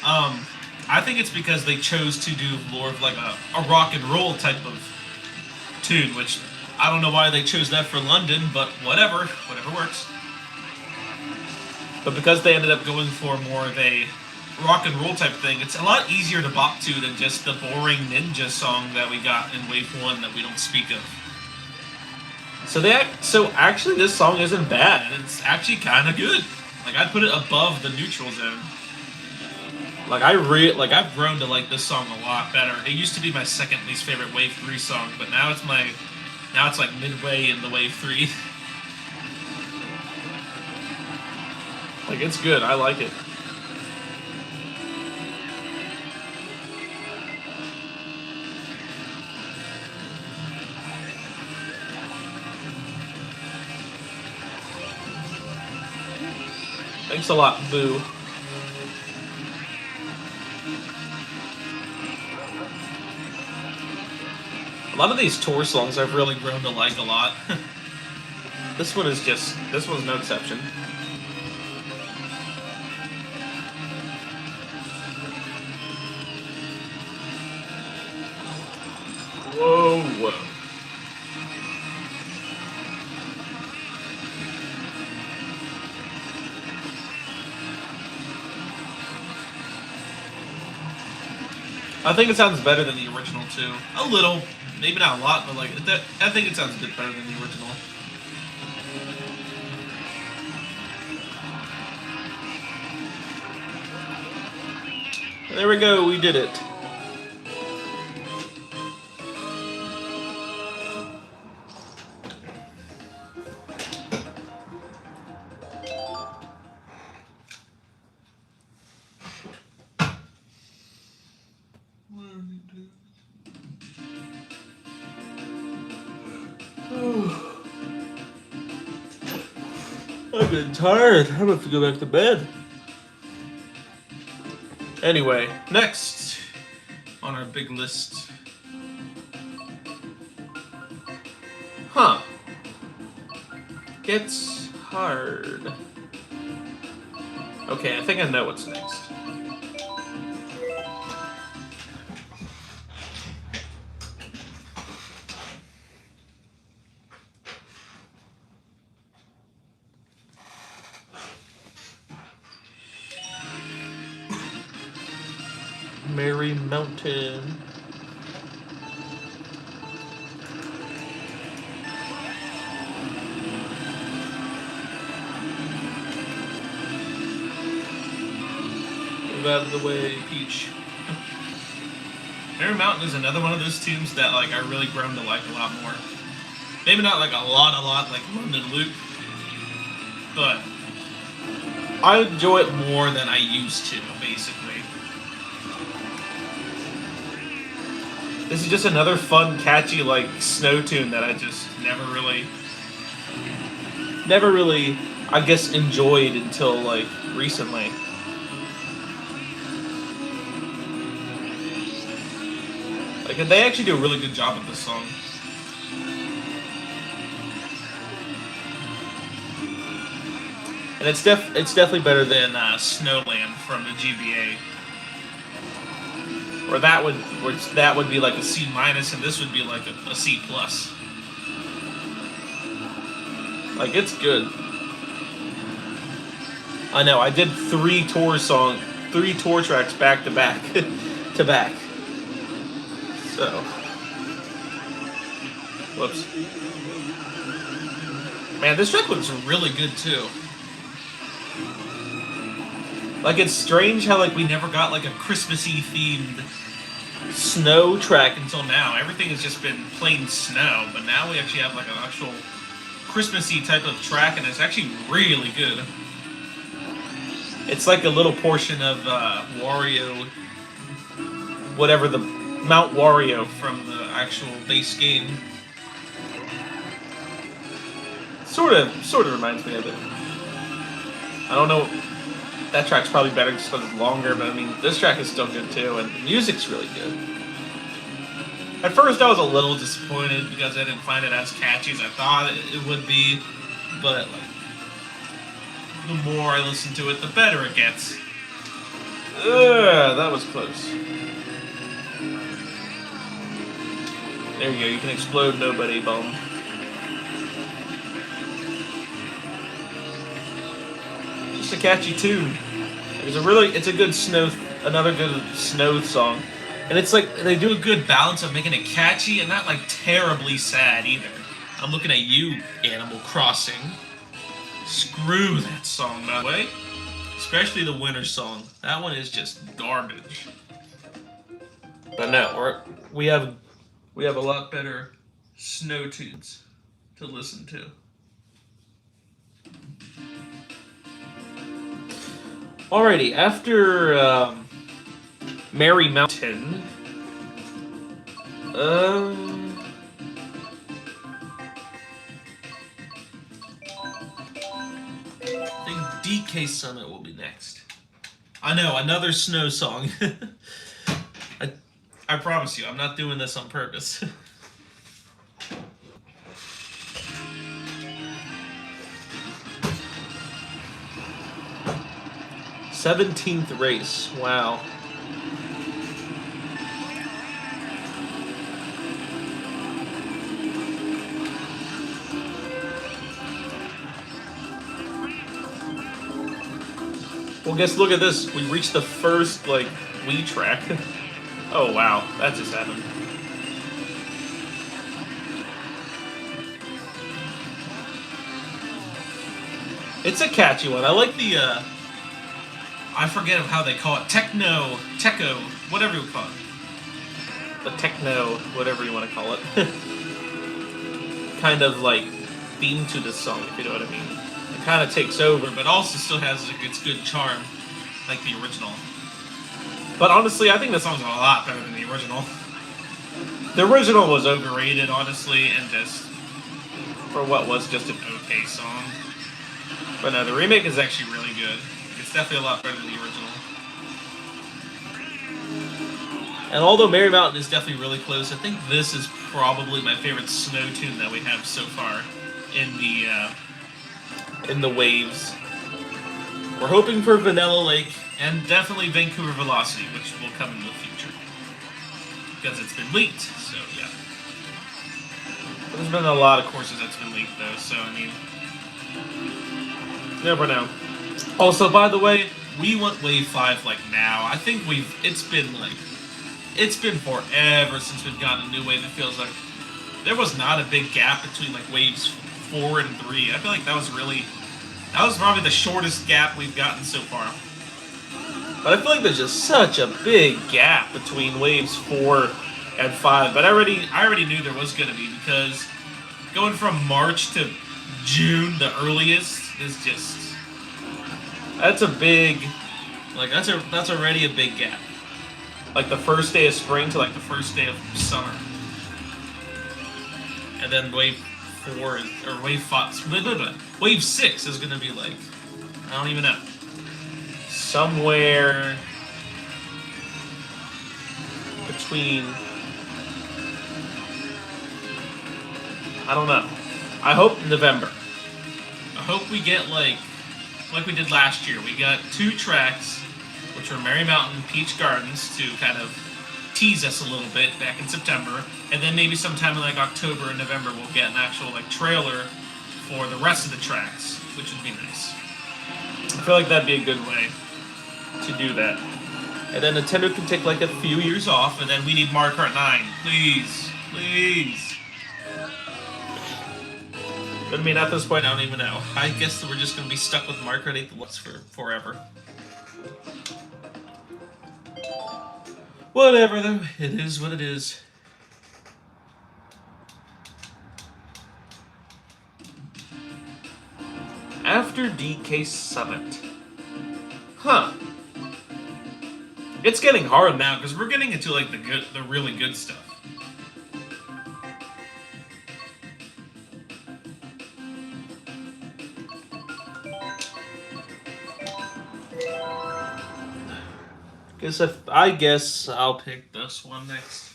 I think it's because they chose to do more of like a rock and roll type of tune, which I don't know why they chose that for London, but whatever works. But because they ended up going for more of a rock and roll type thing, it's a lot easier to bop to than just the boring ninja song that we got in Wave 1 that we don't speak of. So actually this song isn't bad, and it's actually kind of good. Like, I'd put it above the neutral zone. Like, I've grown to like this song a lot better. It used to be my second least favorite Wave 3 song, but now it's like midway in the Wave 3. Like, it's good. I like it. Thanks a lot, Boo. A lot of these tour songs I've really grown to like a lot. This one's no exception. Whoa. I think it sounds better than the original too. A little, maybe not a lot, but like I think it sounds a bit better than the original. There we go, we did it. I'm getting tired. I'm gonna have to go back to bed. Anyway, next on our big list. Huh. It's hard. Okay, I think I know what's next. Mary Mountain. Move out of the way, Peach. Mary Mountain is another one of those tunes that like I really grown to like a lot more. Maybe not like a lot like London Loop, but I enjoy it more than I used to, basically. This is just another fun, catchy, like, snow tune that I just never really, I guess, enjoyed until, like, recently. Like, they actually do a really good job with this song. And it's definitely better than Snowland from the GBA. Or that would be like a C minus, and this would be like a C plus. Like, it's good. I know. I did 3 tour tracks back to back, to back. So, whoops. Man, this track looks really good too. Like, it's strange how like we never got like a Christmassy themed snow track until now. Everything has just been plain snow, but now we actually have like an actual Christmassy type of track, and it's actually really good. It's like a little portion of Wario, whatever the Mount Wario from the actual base game. Sort of reminds me of it. I don't know. That track's probably better just because it's longer, but I mean, this track is still good too, and the music's really good. At first, I was a little disappointed because I didn't find it as catchy as I thought it would be, but like, the more I listen to it, the better it gets. Ugh, that was close. There you go. You can explode nobody bomb. Just a catchy tune. It's a good another good snow song. And it's like, they do a good balance of making it catchy and not like terribly sad either. I'm looking at you, Animal Crossing. Screw that song, by the way. Especially the winter song. That one is just garbage. But no, we have a lot better snow tunes to listen to. Alrighty, after Merry Mountain, I think DK Summit will be next. I know, another snow song. I promise you, I'm not doing this on purpose. 17th race. Wow. Well, guess look at this. We reached the first like Wii track. Oh wow, that just happened. It's a catchy one. I like the I forget how they call it. Techo, whatever you call it. The techno, whatever you want to call it. Kind of like theme to this song, if you know what I mean. It kind of takes over, but also still has its good charm, like the original. But honestly, I think the song's a lot better than the original. The original was overrated, honestly, and just for what was just an okay song. But no, the remake is actually really good. It's definitely a lot better than the original. And although Merry Mountain is definitely really close, I think this is probably my favorite snow tune that we have so far in the waves. We're hoping for Vanilla Lake and definitely Vancouver Velocity, which will come in the future because it's been leaked. So yeah, there's been a lot of courses that's been leaked though. So I mean, never know. Also, by the way, we want Wave 5 like now. I think it's been forever since we've gotten a new wave. It feels like there was not a big gap between like waves 4 and 3. I feel like that was probably the shortest gap we've gotten so far. But I feel like there's just such a big gap between waves 4 and 5. But I already knew there was going to be, because going from March to June, the earliest, is just... That's that's already a big gap. Like the first day of spring to like the first day of summer. And then wave 4 or wave 5, wave 6 is gonna be like, I don't even know. Somewhere between, I don't know. I hope November. I hope we get like like we did last year. We got 2 tracks, which were Merry Mountain, Peach Gardens, to kind of tease us a little bit back in September, and then maybe sometime in like October and November we'll get an actual like trailer for the rest of the tracks, which would be nice. I feel like that'd be a good way to do that. And then Nintendo can take like a few years off, And then we need Mario Kart 9. Please. Please. But I mean, at this point, I don't even know. I guess that we're just going to be stuck with Mario Kart 8 Deluxe for forever. Whatever, though. It is what it is. After DK Summit. Huh. It's getting hard now, because we're getting into, like, the really good stuff. I guess I'll pick This one next.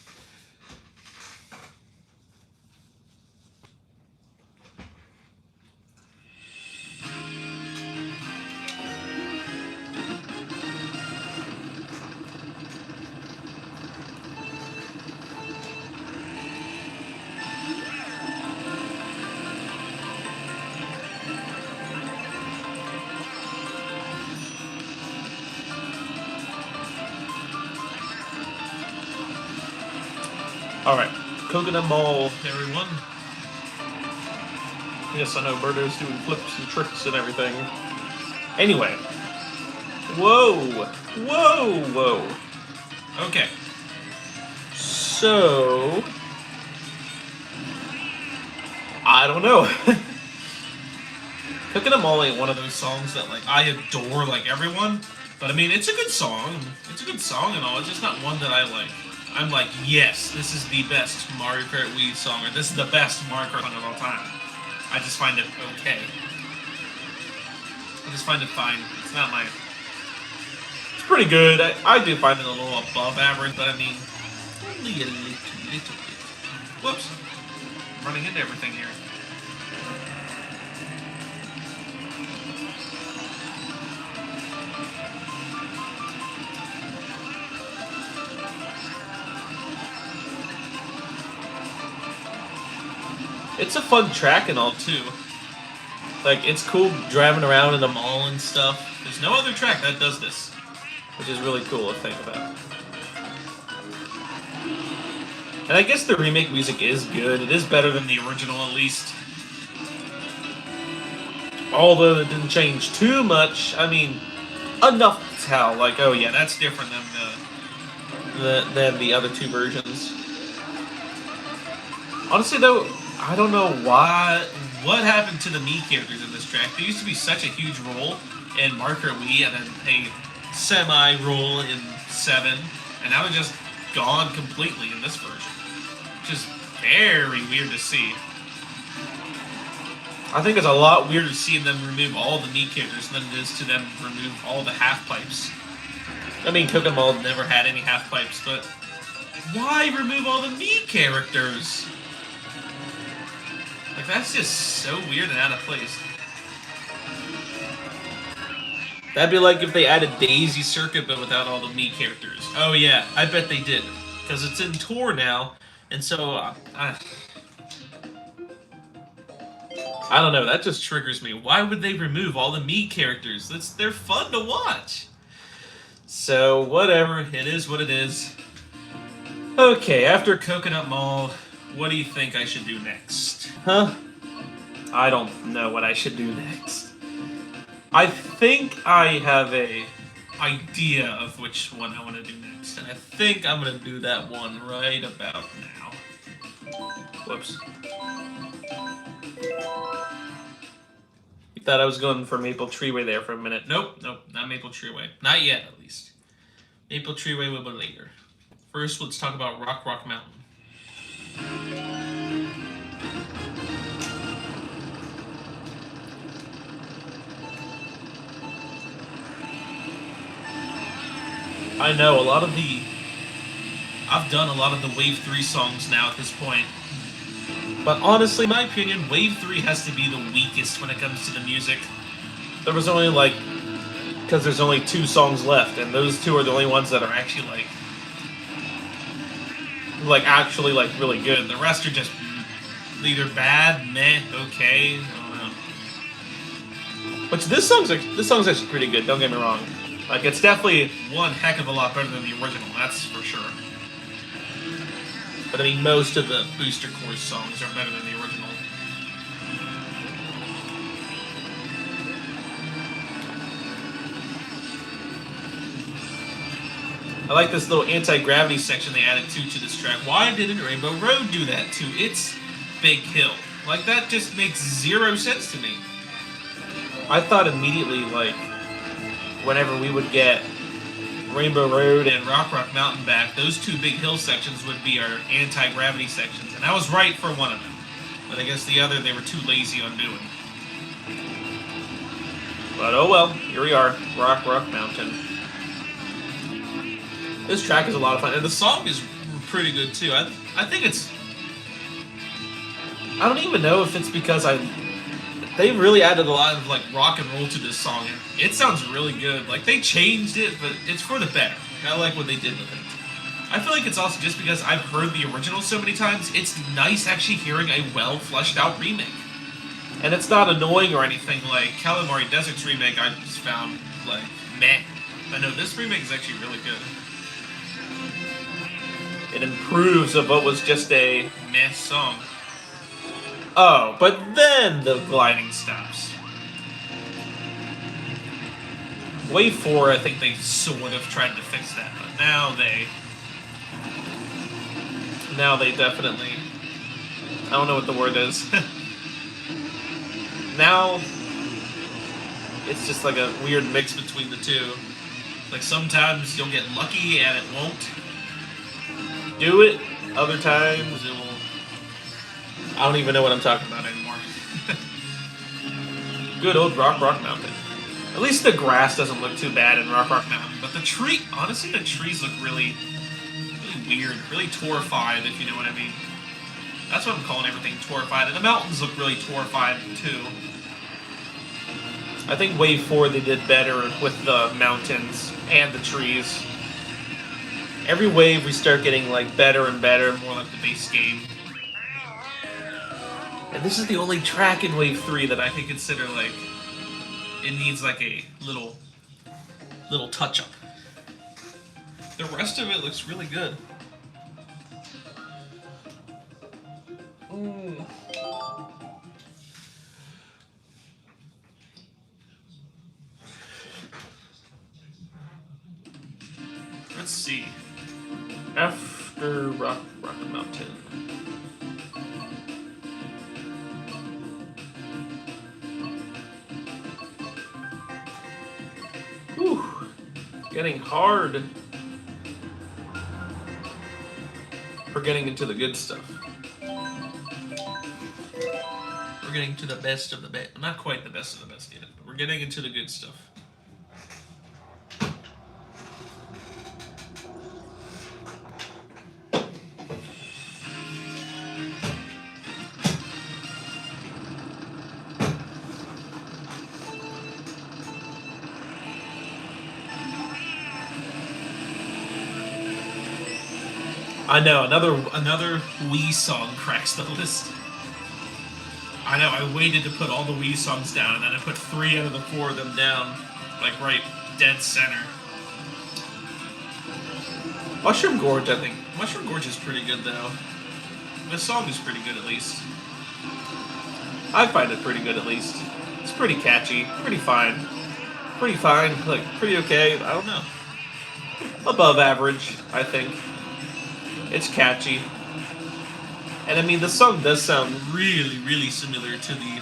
Alright, Coconut Mall. Everyone. Yes, I know, Birdo's doing flips and tricks and everything. Anyway. Whoa! Whoa! Whoa! Okay. So... I don't know. Coconut Mall ain't one of those songs that, like, I adore, like, everyone. But, I mean, it's a good song. It's a good song and all. It's just not one that I like. I'm like, yes, this is the best Mario Kart Wii song, or this is the best Mario Kart song of all time. I just find it okay. I just find it fine. It's not my... It's pretty good. I do find it a little above average, but I mean, only a little bit. Whoops. I'm running into everything here. It's a fun track and all, too. Like, it's cool driving around in the mall and stuff. There's no other track that does this. Which is really cool to think about. And I guess the remake music is good. It is better than The original, at least. although it didn't change too much. I mean, enough to tell, like, oh yeah, That's different than the other 2 versions. Honestly, though, I don't know why. what happened to the Mii characters in this track. They used to be such a huge role in Mario Kart Wii, and then a semi-role in 7, and now they're just gone completely in this version. Which is very weird to see. I think it's a lot weirder. Seeing them remove all the Mii characters than it is to them remove all the half pipes. I mean, Coconut Mall Never had any half pipes, but why remove all the Mii characters? Like, that's just so weird and out of place. That'd be like if they added Daisy Circuit, but without all the Mii characters. Oh yeah, I bet they did, because it's in tour now, and so I don't know. That just triggers me. Why would they remove all the Mii characters? They're fun to watch. so whatever. It is what it is. Okay, after Coconut Mall, what do you think I should do next? Huh? I don't know what I should do next. I think I have a idea of which one I want to do next, and I think I'm going to do that one right about now. Whoops. You thought I was going for Maple Treeway there for a minute. Nope, not Maple Treeway. Not yet, at least. Maple Treeway will be later. First, let's talk about Rock Mountain. I know, I've done a lot of the Wave 3 songs now at this point. But honestly, in my opinion, Wave 3 has to be the weakest when it comes to the music. There was only like, because there's only 2 songs left, and those 2 are the only ones that are actually actually really good. The rest are just either bad, meh, okay. I don't know. Which this song's actually pretty good. Don't get me wrong. Like, it's definitely one heck of a lot better than the original. That's for sure. But I mean, most of the Booster Course songs are better than the original. I like this little anti-gravity Section they added to this track. Why didn't Rainbow Road do that to its Big Hill? Like, that just makes zero sense to me. I thought immediately, like, whenever we would get Rainbow Road and Rock Mountain back, those 2 Big Hill sections would be our anti-gravity sections. And I was right for one of them. But I guess the other they were too lazy on doing. But oh well, here we are, Rock Mountain. This track is a lot of fun, and The song is pretty good too. I think it's... I don't even know if it's because they really added a lot of like rock and roll to this song. And it sounds really good. Like, they changed it, but it's for the better. I like what they did with it. I feel like it's also just because I've heard the original so many times, it's nice actually hearing a well fleshed out remake. And it's not annoying or anything. Like Calamari Desert's remake, I just found like meh. But no, this remake is actually really good. It improves of what was just a meh song. Oh, but then the gliding stops. Wave 4, I think they Sort of tried to fix that, but now they definitely, I don't know what the word is. Now it's just like a weird mix between the two. Like, sometimes you'll get lucky and it won't do it, other times it will. I don't even know what I'm talking about anymore. Good old Rock Mountain. At least the grass doesn't look too bad in Rock Mountain. But honestly, the trees look really weird, really torrified, if you know what I mean. That's what I'm calling everything, torrified. And the mountains look really torrified, too. I think Wave 4 they did better with the mountains and the trees. Every wave we start getting like better and better, more like the base game. And this is the only track in Wave 3 that I can consider like it needs like a little touch up. The rest of it looks really good. Let's see. After Rock Mountain. Whew. Getting hard. We're getting into the good stuff. We're getting to the best of the best. Not quite the best of the best yet, but we're getting into the good stuff. I know, another Wii song cracks the list. I know, I waited to put all the Wii songs down, and then I put 3 out of the 4 of them down, like right dead center. Mushroom Gorge, I think. Mushroom Gorge is pretty good, though. The song is pretty good, at least. I find it pretty good, at least. It's pretty catchy, pretty fine. Pretty fine, like, pretty okay, I don't know. Above average, I think. It's catchy. And I mean, the song does sound really, really similar to the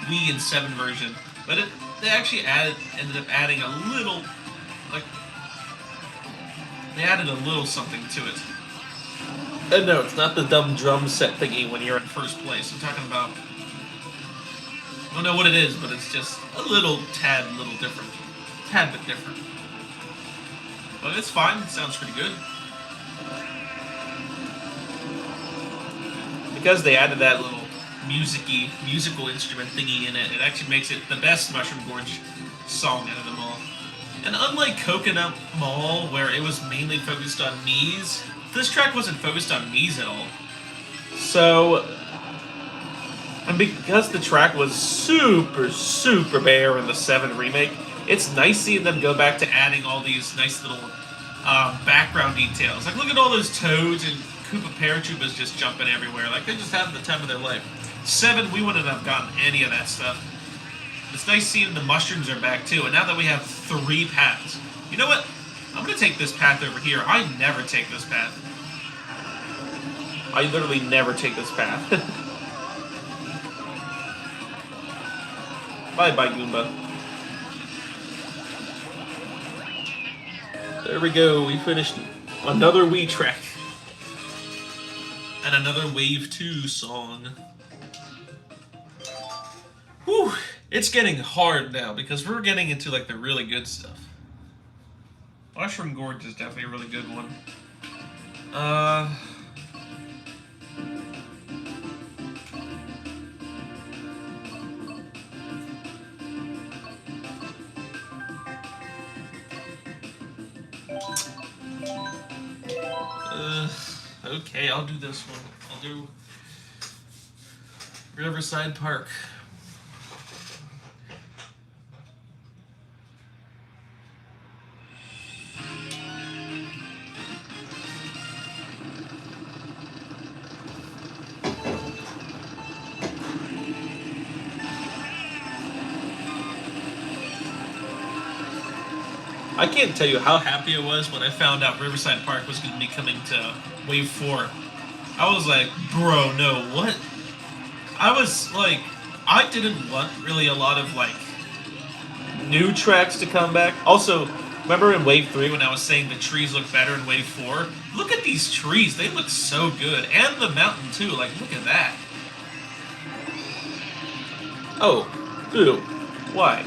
Wii and 7 version. But they actually ended up adding a little, like, they added a little something to it. No, it's not the dumb drum set thingy when you're in first place. I'm talking about, I don't know what it is, but it's just a little different. Tad bit different. But it's fine, it sounds pretty good. Because they added that little musical instrument thingy in it, it actually makes it the best Mushroom Gorge song out of them all. And unlike Coconut Mall, where it was mainly focused on Mii's, this track wasn't focused on Mii's at all. So, and because the track was super bare in the 7 remake, it's nice seeing them go back to adding all these nice little background details. Like, look at all those toads and Koopa Paratroopas just jumping everywhere. Like, they're just having the time of their life. 7, we wouldn't have gotten any of that stuff. It's nice seeing the mushrooms are back, too. And now that we have 3 paths. You know what? I'm going to take this path over here. I never take this path. I literally never take this path. Bye-bye, Goomba. There we go. We finished another Wii track. And another Wave 2 song. Whew. It's getting hard now because we're getting into like the really good stuff. Mushroom Gorge is definitely a really good one. Okay, I'll do this one. I'll do Riverside Park. I can't tell you how happy Happy I was when I found out Riverside Park was going to be coming to Wave 4. I was like, bro, no, what? I was like, I didn't want really a lot of like new tracks to come back. Also, remember in Wave 3 when I was saying the trees look better in Wave 4? Look at these trees, they look so good. And the mountain too, like look at that. Oh, ew. Why?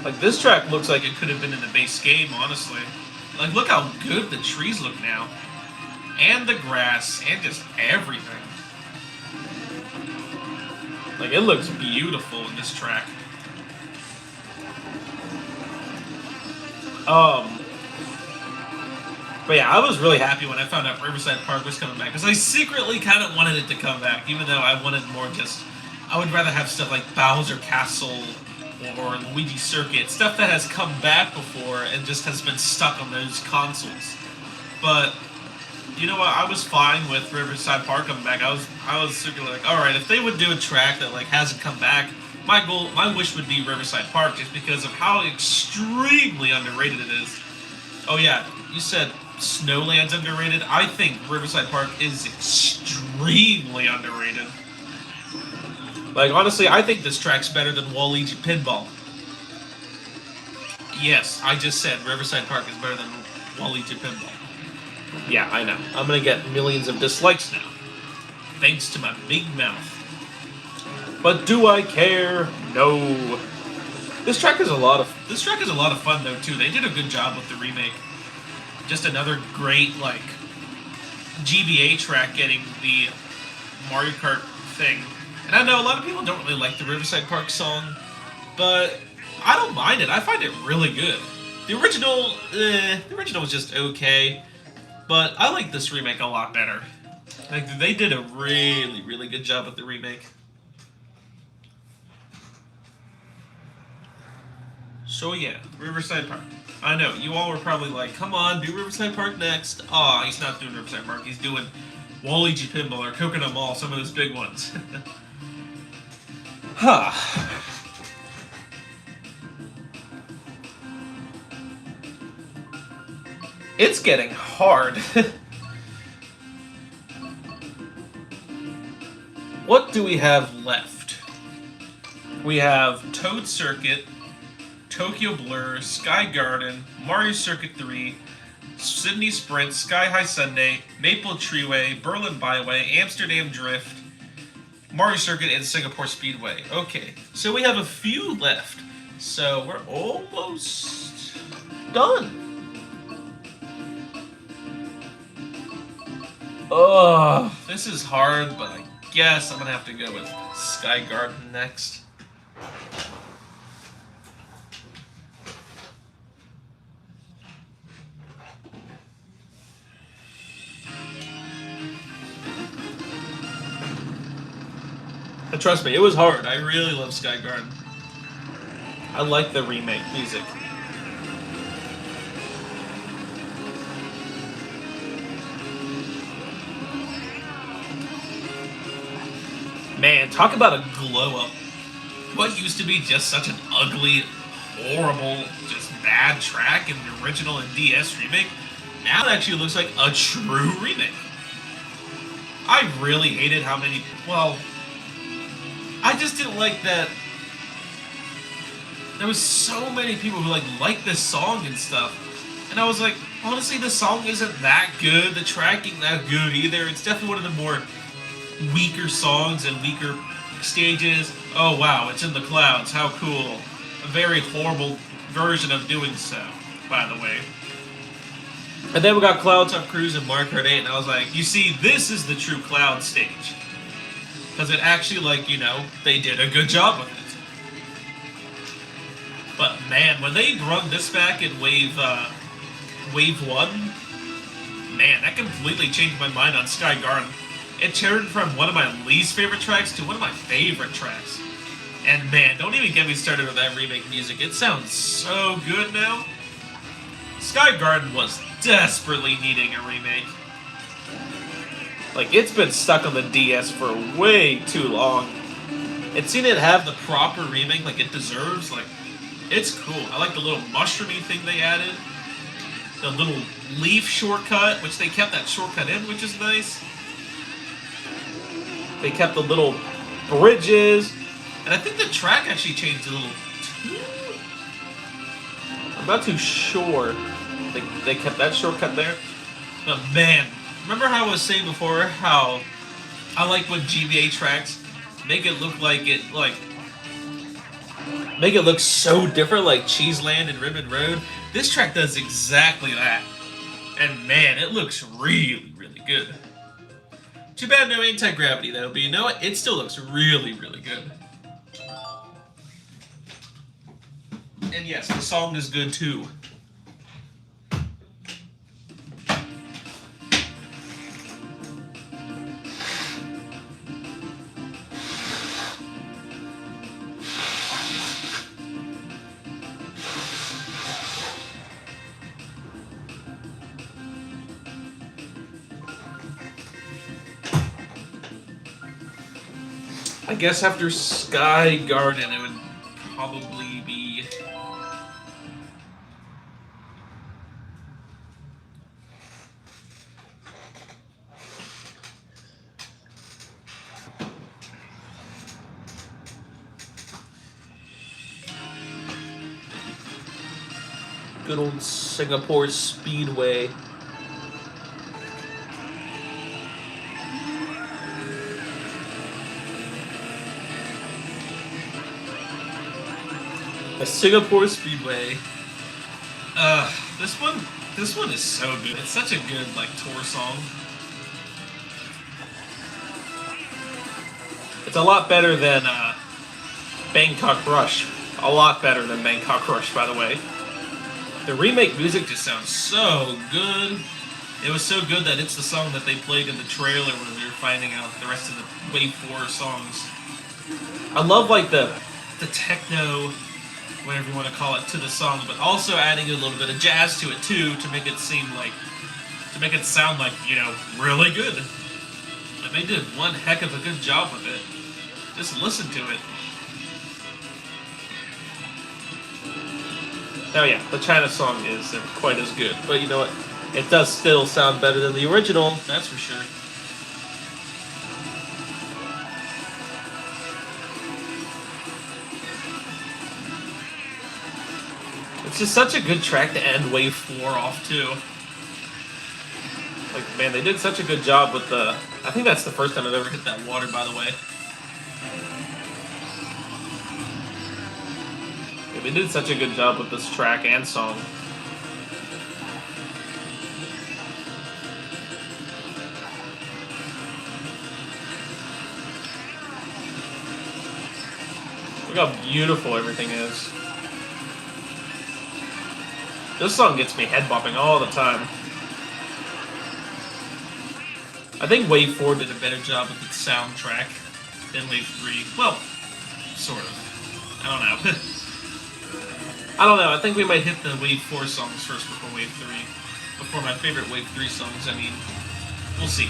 Like this track looks like it could have been in the base game, honestly. Like look how good the trees look now. And the grass, and just everything. Like it looks beautiful in this track. But yeah, I was really happy when I found out Riverside Park was coming back because I secretly kind of wanted it to come back, even though I wanted more just. I would rather have stuff like Bowser Castle or Luigi Circuit, stuff that has come back before and just has been stuck on those consoles. But you know what? I was fine with Riverside Park coming back. I was secretly like, all right, if they would do a track that like hasn't come back, my wish would be Riverside Park, just because of how extremely underrated it is. Oh yeah, you said Snowland's underrated. I think Riverside Park is extremely underrated. Like honestly, I think this track's better than Waluigi Pinball. Yes, I just said Riverside Park is better than Waluigi Pinball. Yeah, I know. I'm gonna get millions of dislikes now. Thanks to my big mouth. But do I care? No. This track is a lot of fun though too. They did a good job with the remake. Just another great like GBA track getting the Mario Kart thing. And I know a lot of people don't really like the Riverside Park song, but I don't mind it. I find it really good. The original was just okay, but I like this remake a lot better. Like they did a really, really good job with the remake. So yeah, Riverside Park. I know, you all were probably like, come on, do Riverside Park next. Aw, he's not doing Riverside Park, he's doing Waluigi Pinball or Coconut Mall, some of those big ones. Huh. It's getting hard. What do we have left? We have Toad Circuit, Tokyo Blur, Sky Garden, Mario Circuit 3, Sydney Sprint, Sky High Sunday, Maple Treeway, Berlin Byway, Amsterdam Drift, Mario Circuit, and Singapore Speedway. Okay, so we have a few left. So we're almost done. Ugh, this is hard, but I guess I'm gonna have to go with Sky Garden next. And trust me, it was hard. I really love Sky Garden. I like the remake music. Man, talk about a glow up. What used to be just such an ugly, horrible, just bad track in the original and DS remake, now it actually looks like a true remake. I really hated how many. Well, I just didn't like that. There was so many people who liked this song and stuff, and I was like, honestly, the song isn't that good. The track ain't that good either. It's definitely one of the more weaker songs and weaker stages. Oh wow, it's in the clouds. How cool! A very horrible version of doing so, by the way. And then we got Cloud Top Cruise and Mario Kart 8, and I was like, you see, this is the true Cloud stage. Because it actually, they did a good job with it. But man, when they brought this back in Wave 1, man, that completely changed my mind on Sky Garden. It turned from one of my least favorite tracks to one of my favorite tracks. And man, don't even get me started with that remake music. It sounds so good now. Sky Garden was desperately needing a remake. It's been stuck on the DS for way too long. And seeing it have the proper remake like it deserves, it's cool. I like the little mushroomy thing they added. The little leaf shortcut, which they kept that shortcut in, which is nice. They kept the little bridges. And I think the track actually changed a little too. I'm not too sure. They kept that shortcut there. But man, remember how I was saying before how I like when GBA tracks make it look make it look so different, like Cheeseland and Ribbon Road? This track does exactly that. And man, it looks really, really good. Too bad no anti-gravity though, but you know what? It still looks really, really good. And yes, the song is good too. I guess after Sky Garden, it would probably be... good old Singapore Speedway. A Singapore Speedway. This one is so good. It's such a good tour song. It's a lot better than Bangkok Rush. A lot better than Bangkok Rush, by the way. The remake music just sounds so good. It was so good that it's the song that they played in the trailer when we were finding out the rest of the Wave 4 songs. I love the techno, whatever you want to call it, to the song, but also adding a little bit of jazz to it too to make it sound really good. And they did one heck of a good job with it. Just listen to it. Oh yeah, the China song isn't quite as good, but you know what? It does still sound better than the original, that's for sure. It's just such a good track to end Wave 4 off, too. Man, they did such a good job with the... I think that's the first time I've ever hit that water, by the way. Yeah, they did such a good job with this track and song. Look how beautiful everything is. This song gets me head bopping all the time. I think Wave 4 did a better job with its soundtrack than Wave 3. Well, sort of. I don't know. I don't know. I think we might hit the Wave 4 songs first before Wave 3. Before my favorite Wave 3 songs. I mean, we'll see.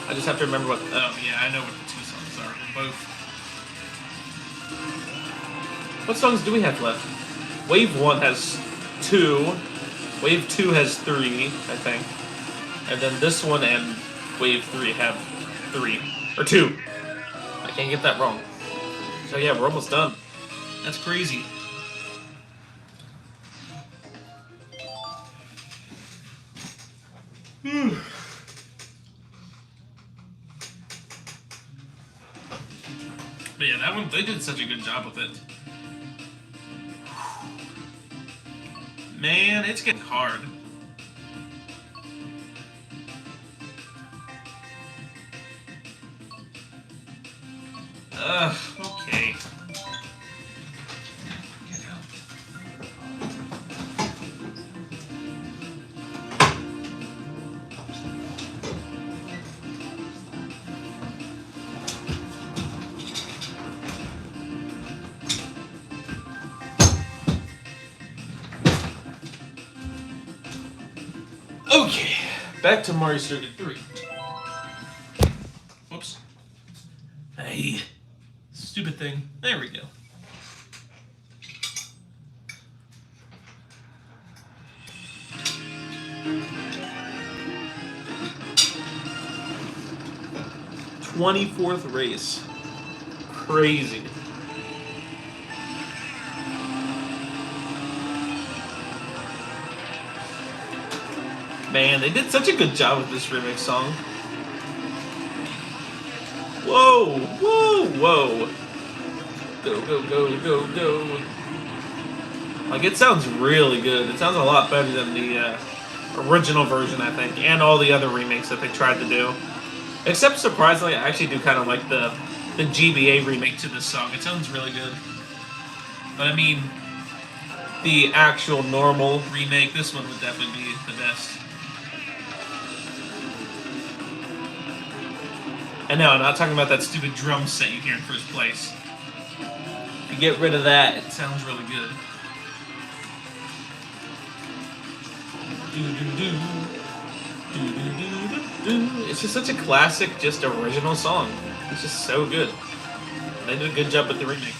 I just have to remember what... Oh, yeah, I know what the two songs are. Both. What songs do we have left? Wave 1 has 2. Wave 2 has 3, I think. And then this one and Wave 3 have 3. Or 2. I can't get that wrong. So yeah, we're almost done. That's crazy. But yeah, that one, they did such a good job with it. Man, it's getting hard. Okay. Okay, back to Mario Circuit 3. Whoops. Hey, stupid thing. There we go. '24th race. Crazy. Man, they did such a good job with this remix song. Whoa, whoa, whoa. Go, go, go, go, go. Like, it sounds really good. It sounds a lot better than the original version, I think, and all the other remakes that they tried to do. Except, surprisingly, I actually do kind of like the GBA remake to this song. It sounds really good. But, I mean, the actual normal remake, this one would definitely be the best. And no, I'm not talking about that stupid drum set you hear in first place. If you get rid of that, it sounds really good. It's just such a classic, just original song. It's just so good. They did a good job with the remake.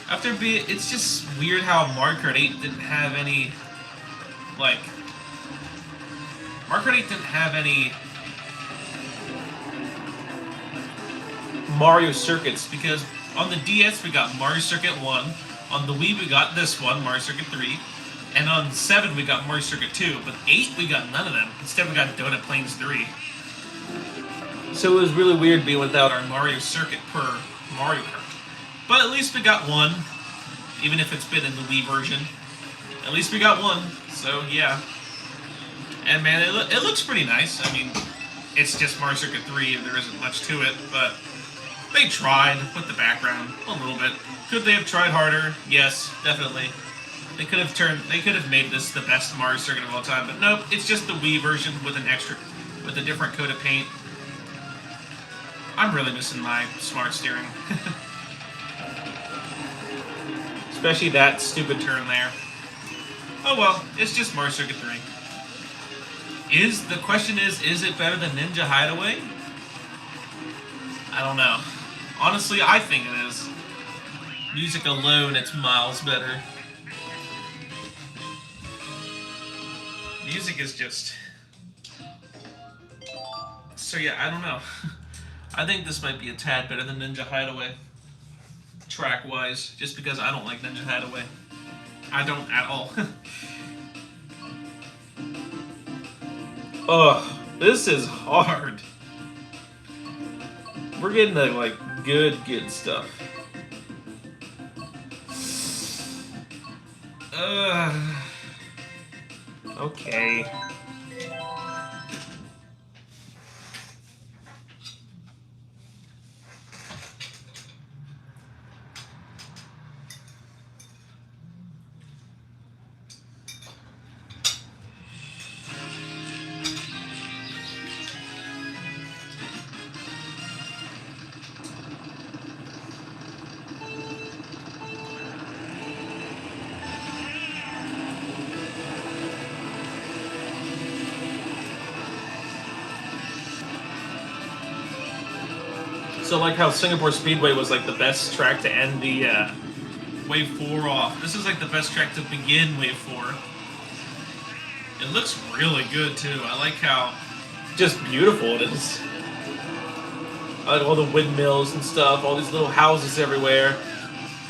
It's just weird how Mario Kart 8 didn't have any, like... Mario Kart 8 didn't have any Mario Circuits, because on the DS we got Mario Circuit 1, on the Wii we got this one, Mario Circuit 3, and on 7 we got Mario Circuit 2, but 8 we got none of them. Instead we got Donut Plains 3. So it was really weird being without our Mario Circuit per Mario Kart. But at least we got one, even if it's been in the Wii version. At least we got one, so yeah. And man, it looks pretty nice. I mean, it's just Mario Circuit 3, and there isn't much to it, but they tried with the background a little bit. Could they have tried harder? Yes, definitely. They could have made this the best Mario Circuit of all time, but nope, it's just the Wii version with a different coat of paint. I'm really missing my smart steering. Especially that stupid turn there. Oh well, it's just Mario Circuit 3. The question is it better than Ninja Hideaway? I don't know. Honestly, I think it is. Music alone, it's miles better. Music is just... So yeah, I don't know. I think this might be a tad better than Ninja Hideaway. Track-wise, just because I don't like Ninja Hideaway. I don't at all. Ugh, this is hard. We're getting the, like, good stuff. Okay. So like how Singapore Speedway was like the best track to end the Wave 4 off. This is like the best track to begin Wave 4. It looks really good too. I like how just beautiful it is. I like all the windmills and stuff, all these little houses everywhere.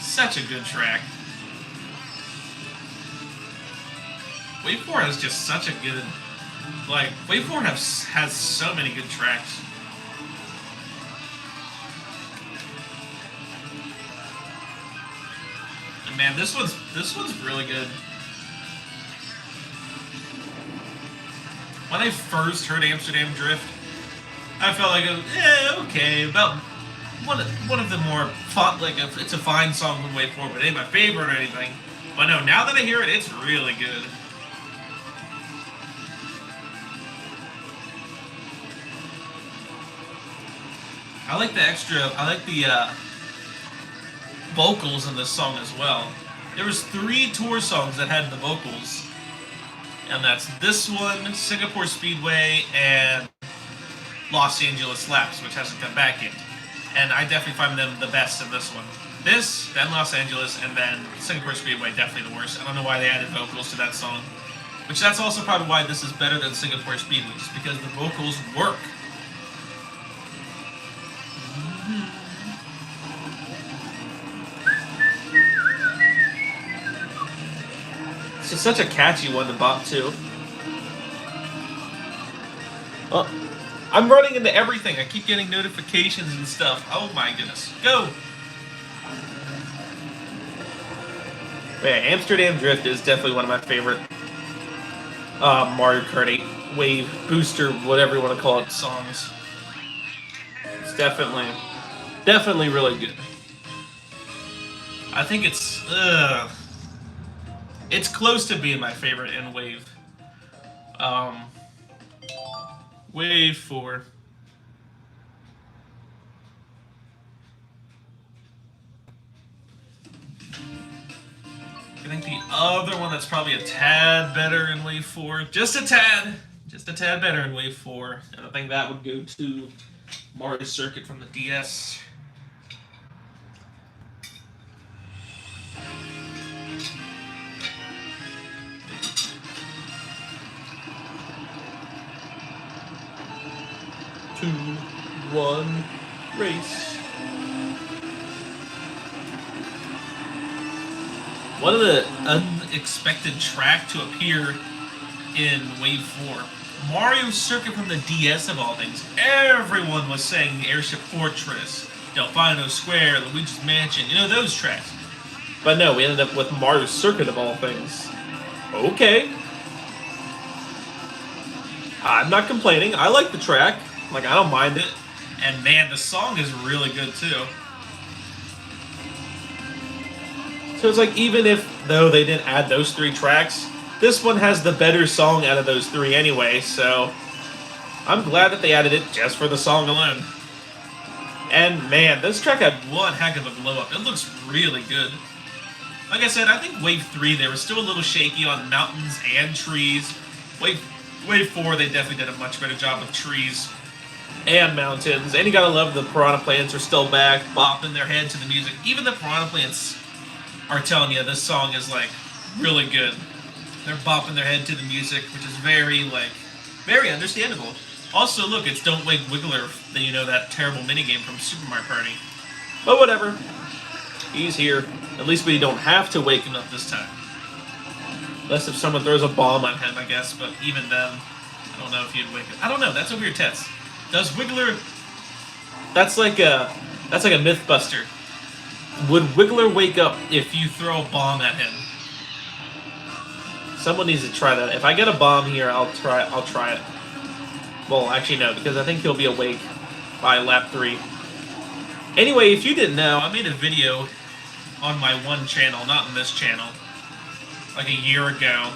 such a good track. Wave 4 has just such a good, like, Wave 4 has so many good tracks. And man, this one's really good. When I first heard Amsterdam Drift, I felt like, okay, about one of the more fun, like, it's a fine song from Wave 4, but it ain't my favorite or anything. But no, now that I hear it, it's really good. I like the vocals in this song as well. There was 3 tour songs that had the vocals, and that's this one, Singapore Speedway, and Los Angeles Laps, which hasn't come back yet. And I definitely find them the best in this one. This, then Los Angeles, and then Singapore Speedway, definitely the worst. I don't know why they added vocals to that song. Which that's also probably why this is better than Singapore Speedway, just because the vocals work. It's just such a catchy one to bop to. Oh, I'm running into everything. I keep getting notifications and stuff. Oh my goodness. Go! yeah, Amsterdam Drift is definitely one of my favorite Mario Kart 8 Wave Booster, whatever you want to call it, songs. It's definitely really good. I think it's close to being my favorite in Wave. Wave 4. I think the other one that's probably a tad better in Wave 4, just a tad better in Wave 4, and I think that would go to Mario Circuit from the DS. Two, one, race. One of the unexpected track to appear in Wave 4. Mario Circuit from the DS of all things. Everyone was saying the Airship Fortress, Delfino Square, Luigi's Mansion, you know those tracks. But no, we ended up with Mario Circuit of all things. Okay. I'm not complaining. I like the track. Like, I don't mind it. And man, the song is really good too. So it's like, even if, though, they didn't add those 3 tracks, this one has the better song out of those 3 anyway, so I'm glad that they added it just for the song alone. And man, this track had one heck of a blow up. It looks really good. Like I said, I think Wave 3, they were still a little shaky on mountains and trees. Wave 4, they definitely did a much better job with trees and mountains. And you gotta love the Piranha Plants are still back. bopping their head to the music. Even the Piranha Plants are telling you this song is, like, really good. They're bopping their head to the music, which is very understandable. Also, look, it's Don't Wake Wiggler, you know, that terrible minigame from Super Mario Party. But whatever. He's here. At least we don't have to wake him up This time. unless if someone throws a bomb at him. Him, I guess, but even then, I don't know if you'd wake up. I don't know, that's a weird test. Does Wiggler... That's like a Mythbuster. Would Wiggler wake up if you throw a bomb at him? someone needs to try that? If I get a bomb here, I'll try it. Well, actually no, because I think he'll be awake by lap 3. Anyway, if you didn't know, I made a video on my one channel, not in this channel, like a year ago.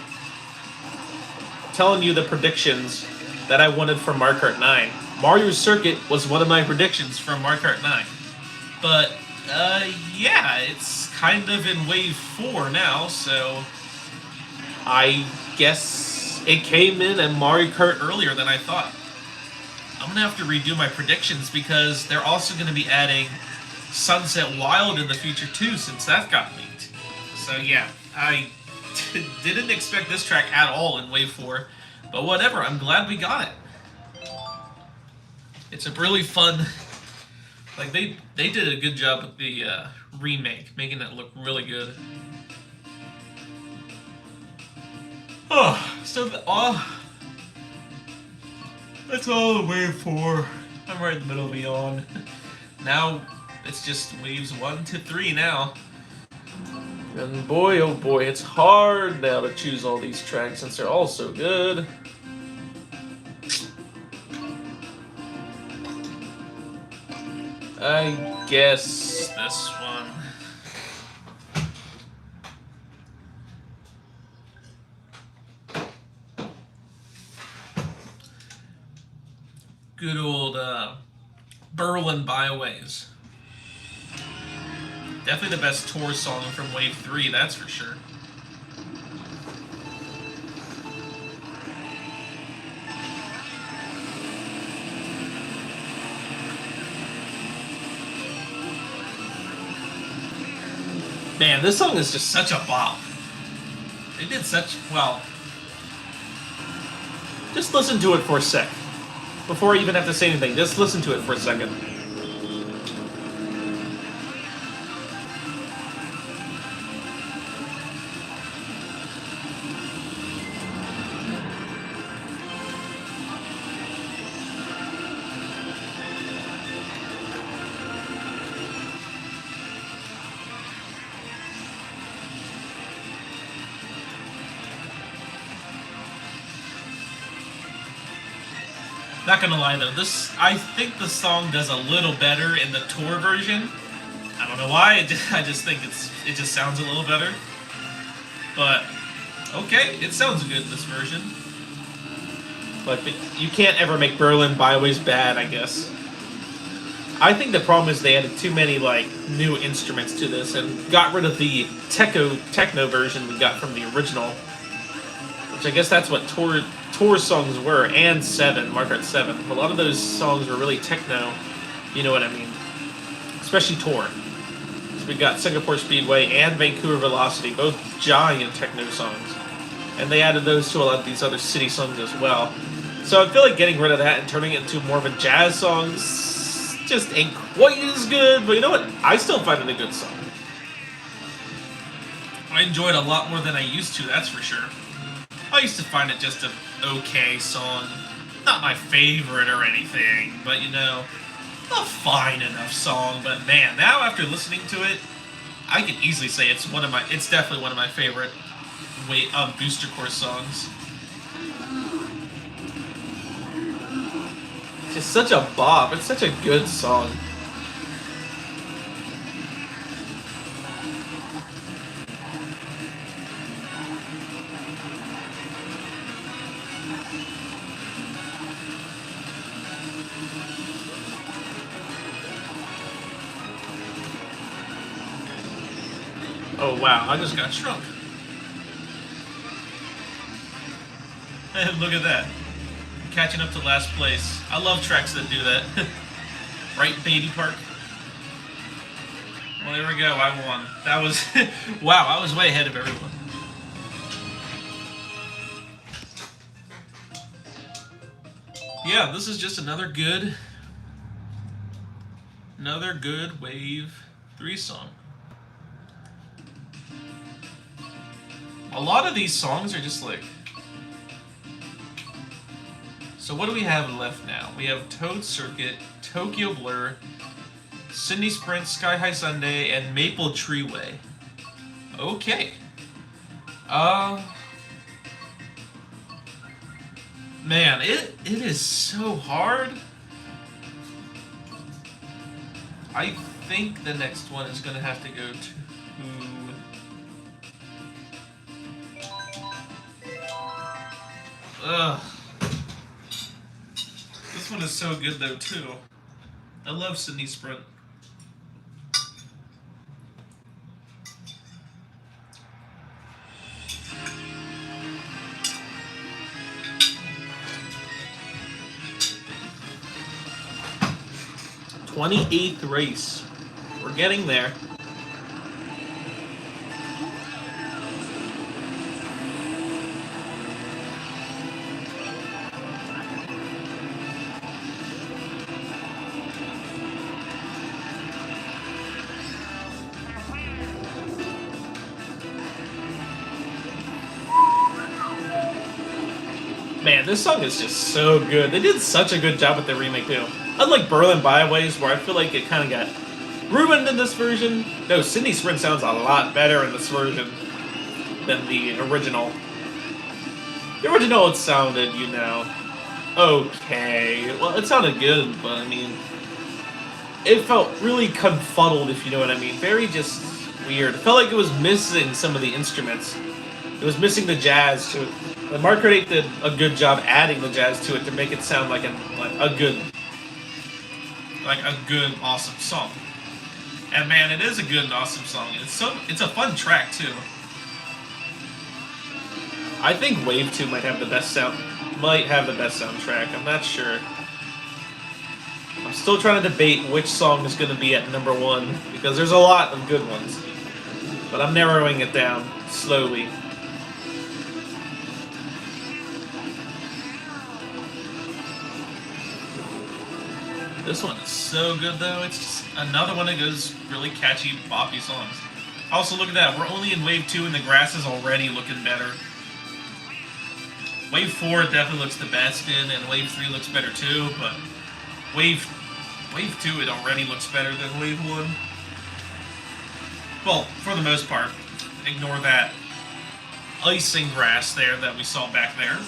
telling you the predictions that I wanted for Mario Kart 9. Mario Circuit was one of my predictions from Mario Kart 9. But, yeah, it's kind of in Wave 4 now, so I guess it came in at Mario Kart earlier than I thought. I'm gonna have to redo my predictions because they're also gonna be adding Sunset Wild in the future too, since that got leaked. So yeah, I didn't expect this track at all in Wave 4, but whatever, I'm glad we got it. It's a really fun, like they did a good job with the remake, making it look really good. Oh, so that's all the Wave 4. I'm right in the middle of Beyond. Now it's just waves 1 to 3 now. And boy, oh boy, it's hard now to choose all these tracks since they're all so good. I guess This one. Good old Berlin Byways. Definitely the best tour song from Wave 3, that's for sure. Man, this song is just such a bop. They did such well. just listen to it for a sec. Before I even have to say anything, just listen to it for a second. Not gonna lie though, I think the song does a little better in the tour version. I don't know why. I just think it just sounds a little better. But okay, it sounds good in this version. But you can't ever make Berlin Byways bad, I guess. think the problem is they added too many new instruments to this and got rid of the techno version we got from the original. Which I guess that's what tour songs were, and Mario Kart 7. A lot of those songs were really techno, you know what I mean. Especially Tour. So we got Singapore Speedway and Vancouver Velocity, both giant techno songs. And they added those to a lot of these other city songs as well. So I feel like getting rid of that and turning it into more of a jazz song just ain't quite as good, but you know what? I still find it a good song. I enjoyed it a lot more than I used to, that's for sure. I used to find it just an okay song. Not my favorite or anything, but a fine enough song. But man, now after listening to it, I can easily say it's definitely one of my favorite Booster Course songs. It's just such a bop. It's such a good song. Oh wow, I just got shrunk. And look at that. I'm catching up to last place. I love tracks that do that. Right, Baby Park? Well, there we go. I won. That was... wow, I was way ahead of everyone. Yeah, this is just another good Wave 3 song. A lot of these songs are just like... So what do we have left now? We have Toad Circuit, Tokyo Blur, Sydney Sprint, Sky High Sunday, and Maple Treeway. Okay. Man, it is so hard. I think the next one is going to have to go to... Ugh. This one is so good though too. I love Sydney Sprint. 28th race. We're getting there. Man, this song is just so good. They did such a good job with the remake, too. Unlike Berlin Byways, where I feel like it kind of got ruined in this version. No, Sydney Sprint sounds a lot better in this version than the original. The original, it sounded, you know, okay. Well, it sounded good, but, I mean, it felt really confuddled, if you know what I mean. Very just weird. It felt like it was missing some of the instruments. It was missing the jazz to it. The Mario Kart 8 did a good job adding the jazz to it to make it sound like a good, awesome song. And man, it is a good and awesome song. It's a fun track too. I think Wave 2 might have the best soundtrack. I'm not sure. I'm still trying to debate which song is going to be at #1 because there's a lot of good ones, but I'm narrowing it down slowly. This one is so good though. It's just another one of those really catchy, boppy songs. Also, look at that. We're only in Wave 2 and the grass is already looking better. Wave 4 definitely looks the best in, and Wave 3 looks better too, but Wave 2, it already looks better than Wave 1. Well, for the most part. Ignore that icing grass there that we saw back there.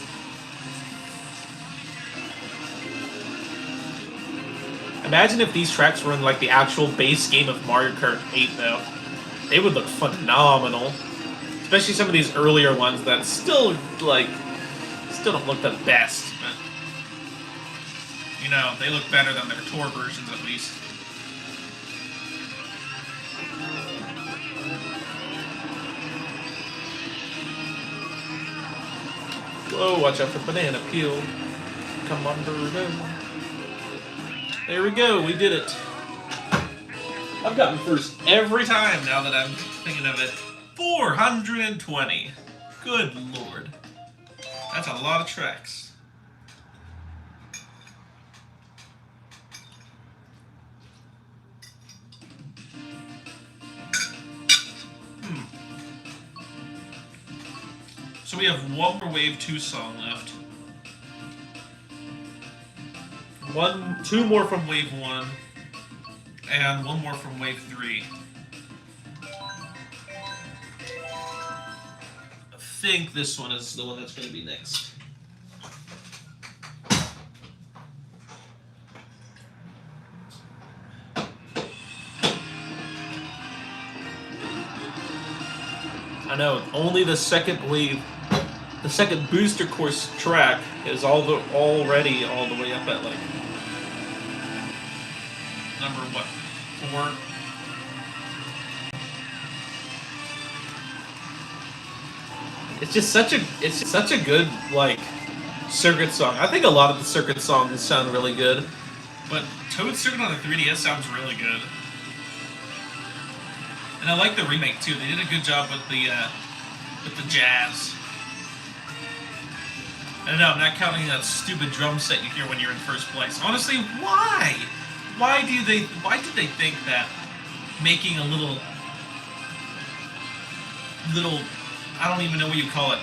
Imagine if these tracks were in like the actual base game of Mario Kart 8 though. They would look phenomenal. Especially some of these earlier ones that still don't look the best, but you know, they look better than their tour versions at least. Whoa, watch out for banana peel. Come on, Birdo. There we go, we did it. I've gotten first every time now that I'm thinking of it. 420. Good lord. That's a lot of tracks. So we have one more Wave 2 song left. Two more from Wave 1, and one more from Wave 3. I think this one is the one that's going to be next. I know, only the second wave, the second booster course track is already all the way up at like Number what? 4? It's such a good like circuit song. I think a lot of the circuit songs sound really good. But Toad Circuit on the 3DS sounds really good. And I like the remake too. They did a good job with the jazz. I don't know, I'm not counting that stupid drum set you hear when you're in first place. Honestly, why? Why did they think that making a little I don't even know what you call it.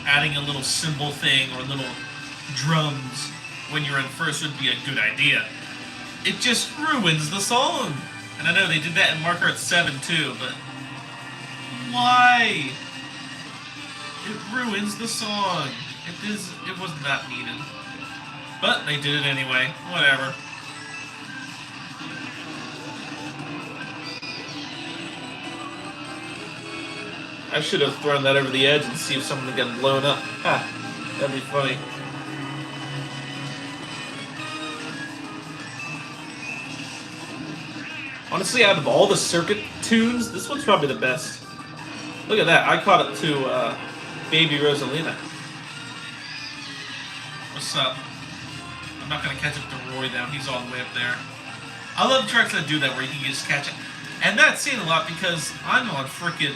Adding a little cymbal thing or little drums when you're in first would be a good idea. It just ruins the song. And I know they did that in Mario Kart 7 too, but why? It ruins the song. It was not needed. But they did it anyway. Whatever. I should have thrown that over the edge and see if someone had gotten blown up. Ha! That'd be funny. Honestly, out of all the circuit tunes, this one's probably the best. Look at that. I caught up to Baby Rosalina. What's up? I'm not going to catch up to Roy, though. He's all the way up there. I love tracks that do that, where you can just catch it. And that's saying a lot because I'm on frickin'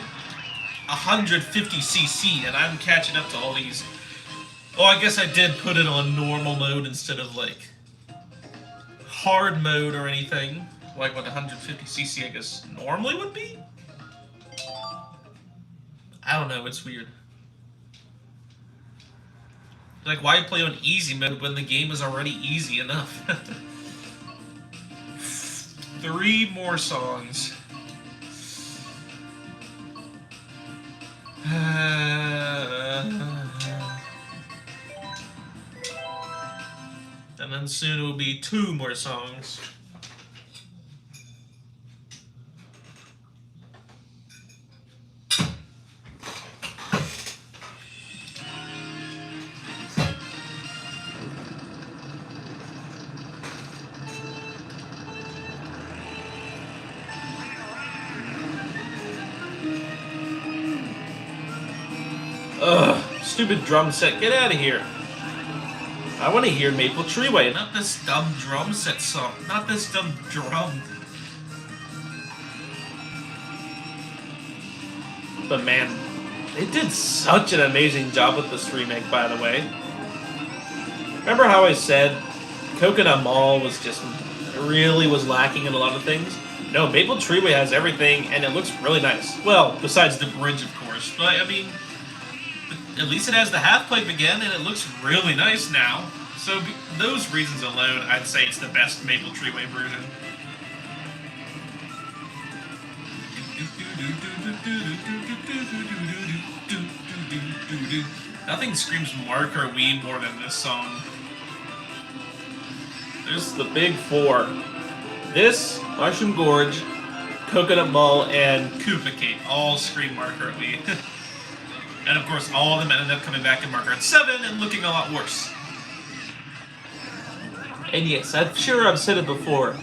150cc, and I'm catching up to all these. Oh, I guess I did put it on normal mode instead of, like, hard mode or anything. Like what 150cc, I guess, normally would be? I don't know, it's weird. Like, why play on easy mode when the game is already easy enough? 3 more songs. And then soon it will be 2 more songs. Ugh, stupid drum set, get out of here. I want to hear Maple Treeway. Not this dumb drum set song. Not this dumb drum. But man, they did such an amazing job with this remake, by the way. Remember how I said Coconut Mall was just really was lacking in a lot of things? No, Maple Treeway has everything, and it looks really nice. Well, Besides the bridge, of course. But, I mean, at least it has the half pipe again, and it looks really nice now. So, those reasons alone, I'd say it's the best Maple Treeway version. Nothing screams Marker Wii more than this song. there's the big 4. This, Mushroom Gorge, Coconut Mall, and Koopa Cape all scream Marker Wii. And of course, all of them ended up coming back in Marker at 7 and looking a lot worse. And yes, I'm sure I've said it before,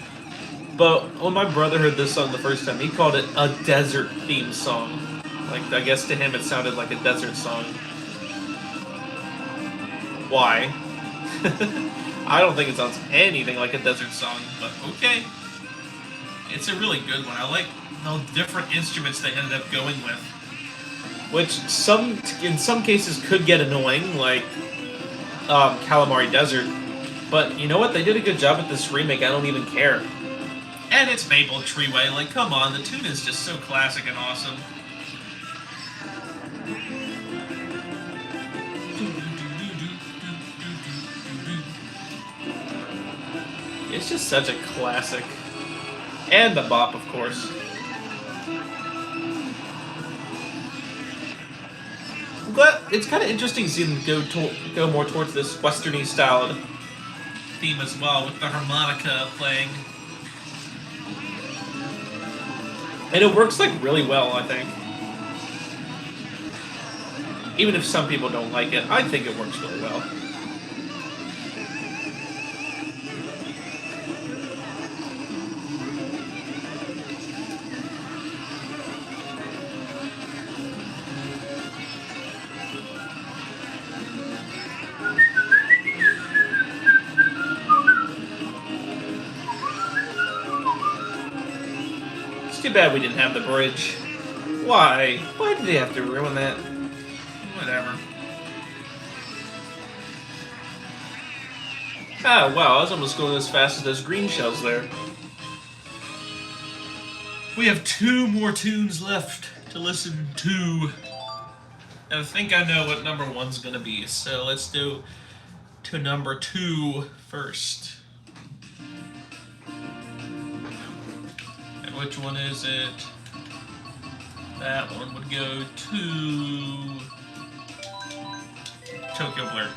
but when my brother heard this song the first time, he called it a desert theme song. Like, I guess to him it sounded like a desert song. Why? I don't think it sounds anything like a desert song, but Okay. It's a really good one. I like the different instruments they ended up going with. which in some cases could get annoying, like Calamari Desert. But you know what? They did a good job with this remake. I don't even care. And it's Maple Treeway. Like, come on, the tune is just so classic and awesome. It's just such a classic. And the bop, of course. But it's kind of interesting seeing them go more towards this westerny styled Theme as well, with the harmonica playing. and it works like really well, I think. Even if some people don't like it, I think it works really well. Too bad we didn't have the bridge. Why? Why did they have to ruin that? Whatever. Ah, wow, I was almost going as fast as those green shells there. We have 2 more tunes left to listen to. And I think I know what number 1's gonna be, so let's do to number 2 first. And which one is it? That one would go to Tokyo Blur.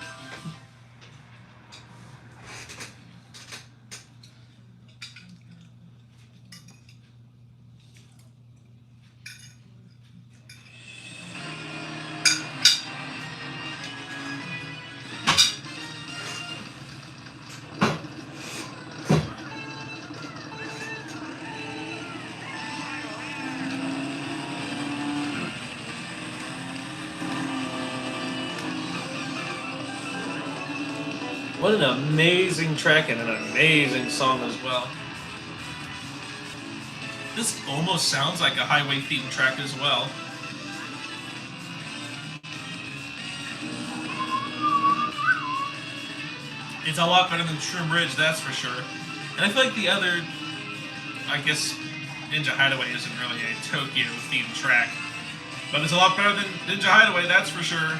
What an amazing track and an amazing song as well. This almost sounds like a highway theme track as well. It's a lot better than Shroom Ridge, that's for sure. And I feel like the other, I guess, Ninja Hideaway isn't really a Tokyo themed track, but it's a lot better than Ninja Hideaway, that's for sure.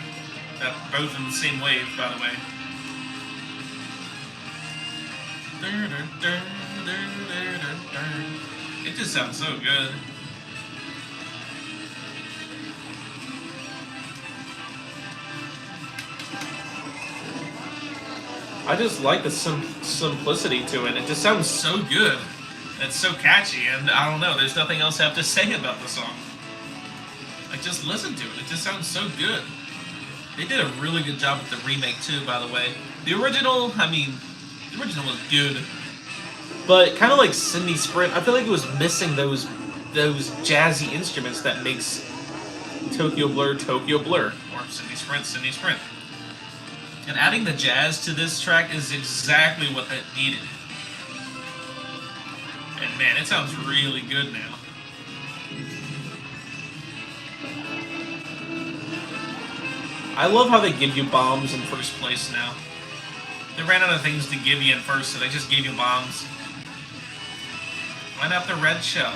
That both in the same wave, by the way. It just sounds so good. I just like the simplicity to it. It just sounds So good. It's so catchy, and I don't know, there's nothing else I have to say about the song. Like, just listen to it. It just sounds so good. They did a really good job with the remake, too, by the way. The original, I mean, the original was good. But kind of like Cindy Sprint, I feel like it was missing those jazzy instruments that makes Tokyo Blur Tokyo Blur. Or Cindy Sprint, Cindy Sprint. And adding the jazz to this track is exactly what it needed. And man, it sounds really good now. I love how they give you bombs in first place now. They ran out of things to give you in first, so they just gave you bombs. Why not the red shell?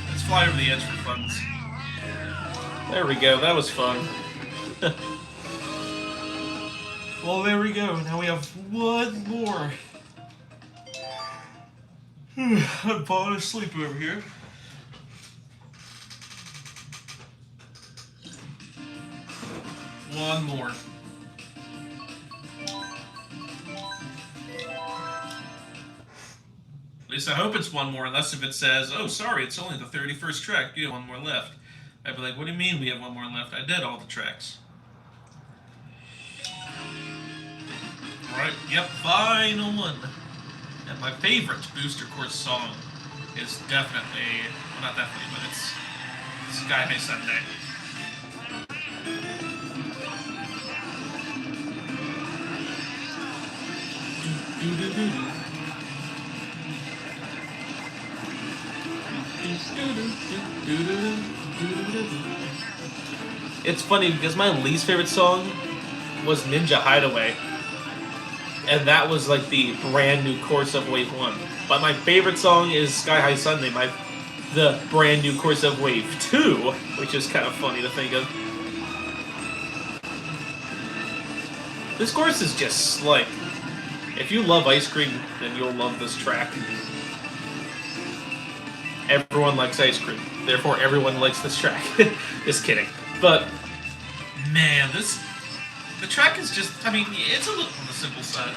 Let's fly over the edge for funs. There we go, that was fun. Well, there we go. Now we have one more. I'm falling asleep over here. One more. At least I hope it's one more, unless if it says, oh, sorry, it's only the 31st track, you have one more left. I'd be like, what do you mean we have one more left? I did all the tracks. Alright, yep, final one. And my favorite Booster Course song is definitely, well, not definitely, but it's Sky High Sunday. It's funny because my least favorite song was Ninja Hideaway. And that was like the brand new course of Wave 1. But my favorite song is Sky High Sunday, the brand new course of Wave 2, which is kind of funny to think of. This course is just slick. If you love ice cream, then you'll love this track. Everyone likes ice cream, therefore everyone likes this track. Just kidding. But man, the track is just, I mean, it's a little on the simple side.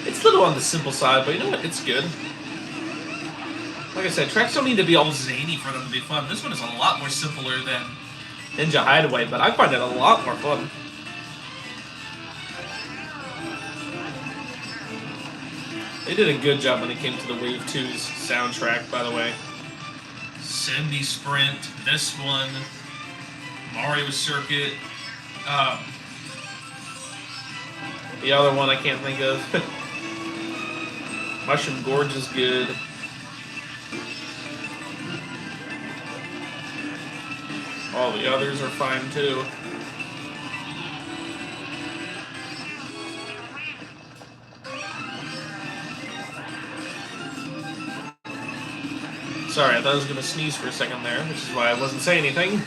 it's a little on the simple side, but you know what? It's good. Like I said, tracks don't need to be all Zany for them to be fun. This one is a lot more simpler than Ninja Hideaway, but I find it a lot more fun. They did a good job when it came to the Wave 2's soundtrack, by the way. Cindy Sprint, this one, Mario Circuit, The other one I can't think of. Mushroom Gorge is good. All the others are fine too. Sorry, I thought I was gonna sneeze for a second there, which is why I wasn't saying anything.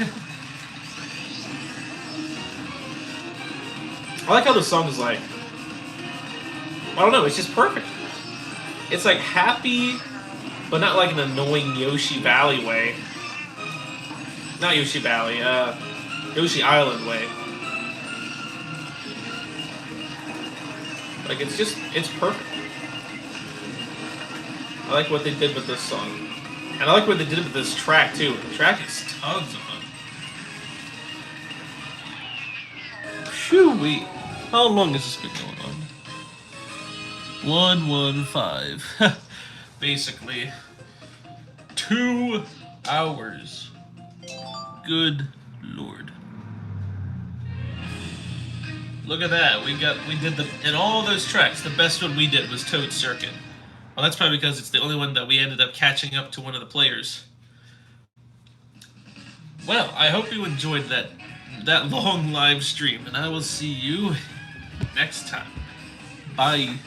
I like how the song is like, I don't know, it's just perfect. It's like happy, but not like an annoying Yoshi Valley way. Not Yoshi Valley, Yoshi Island way. Like, it's perfect. I like what they did with this song. And I like what they did with this track, too. The track is tons of fun. Phew-wee. How long has this been going on? 115. Basically, 2 hours. Good lord. Look at that. We did in all those tracks, the best one we did was Toad Circuit. Well, that's probably because it's the only one that we ended up catching up to one of the players. Well, I hope you enjoyed that long live stream, and I will see you next time. Bye.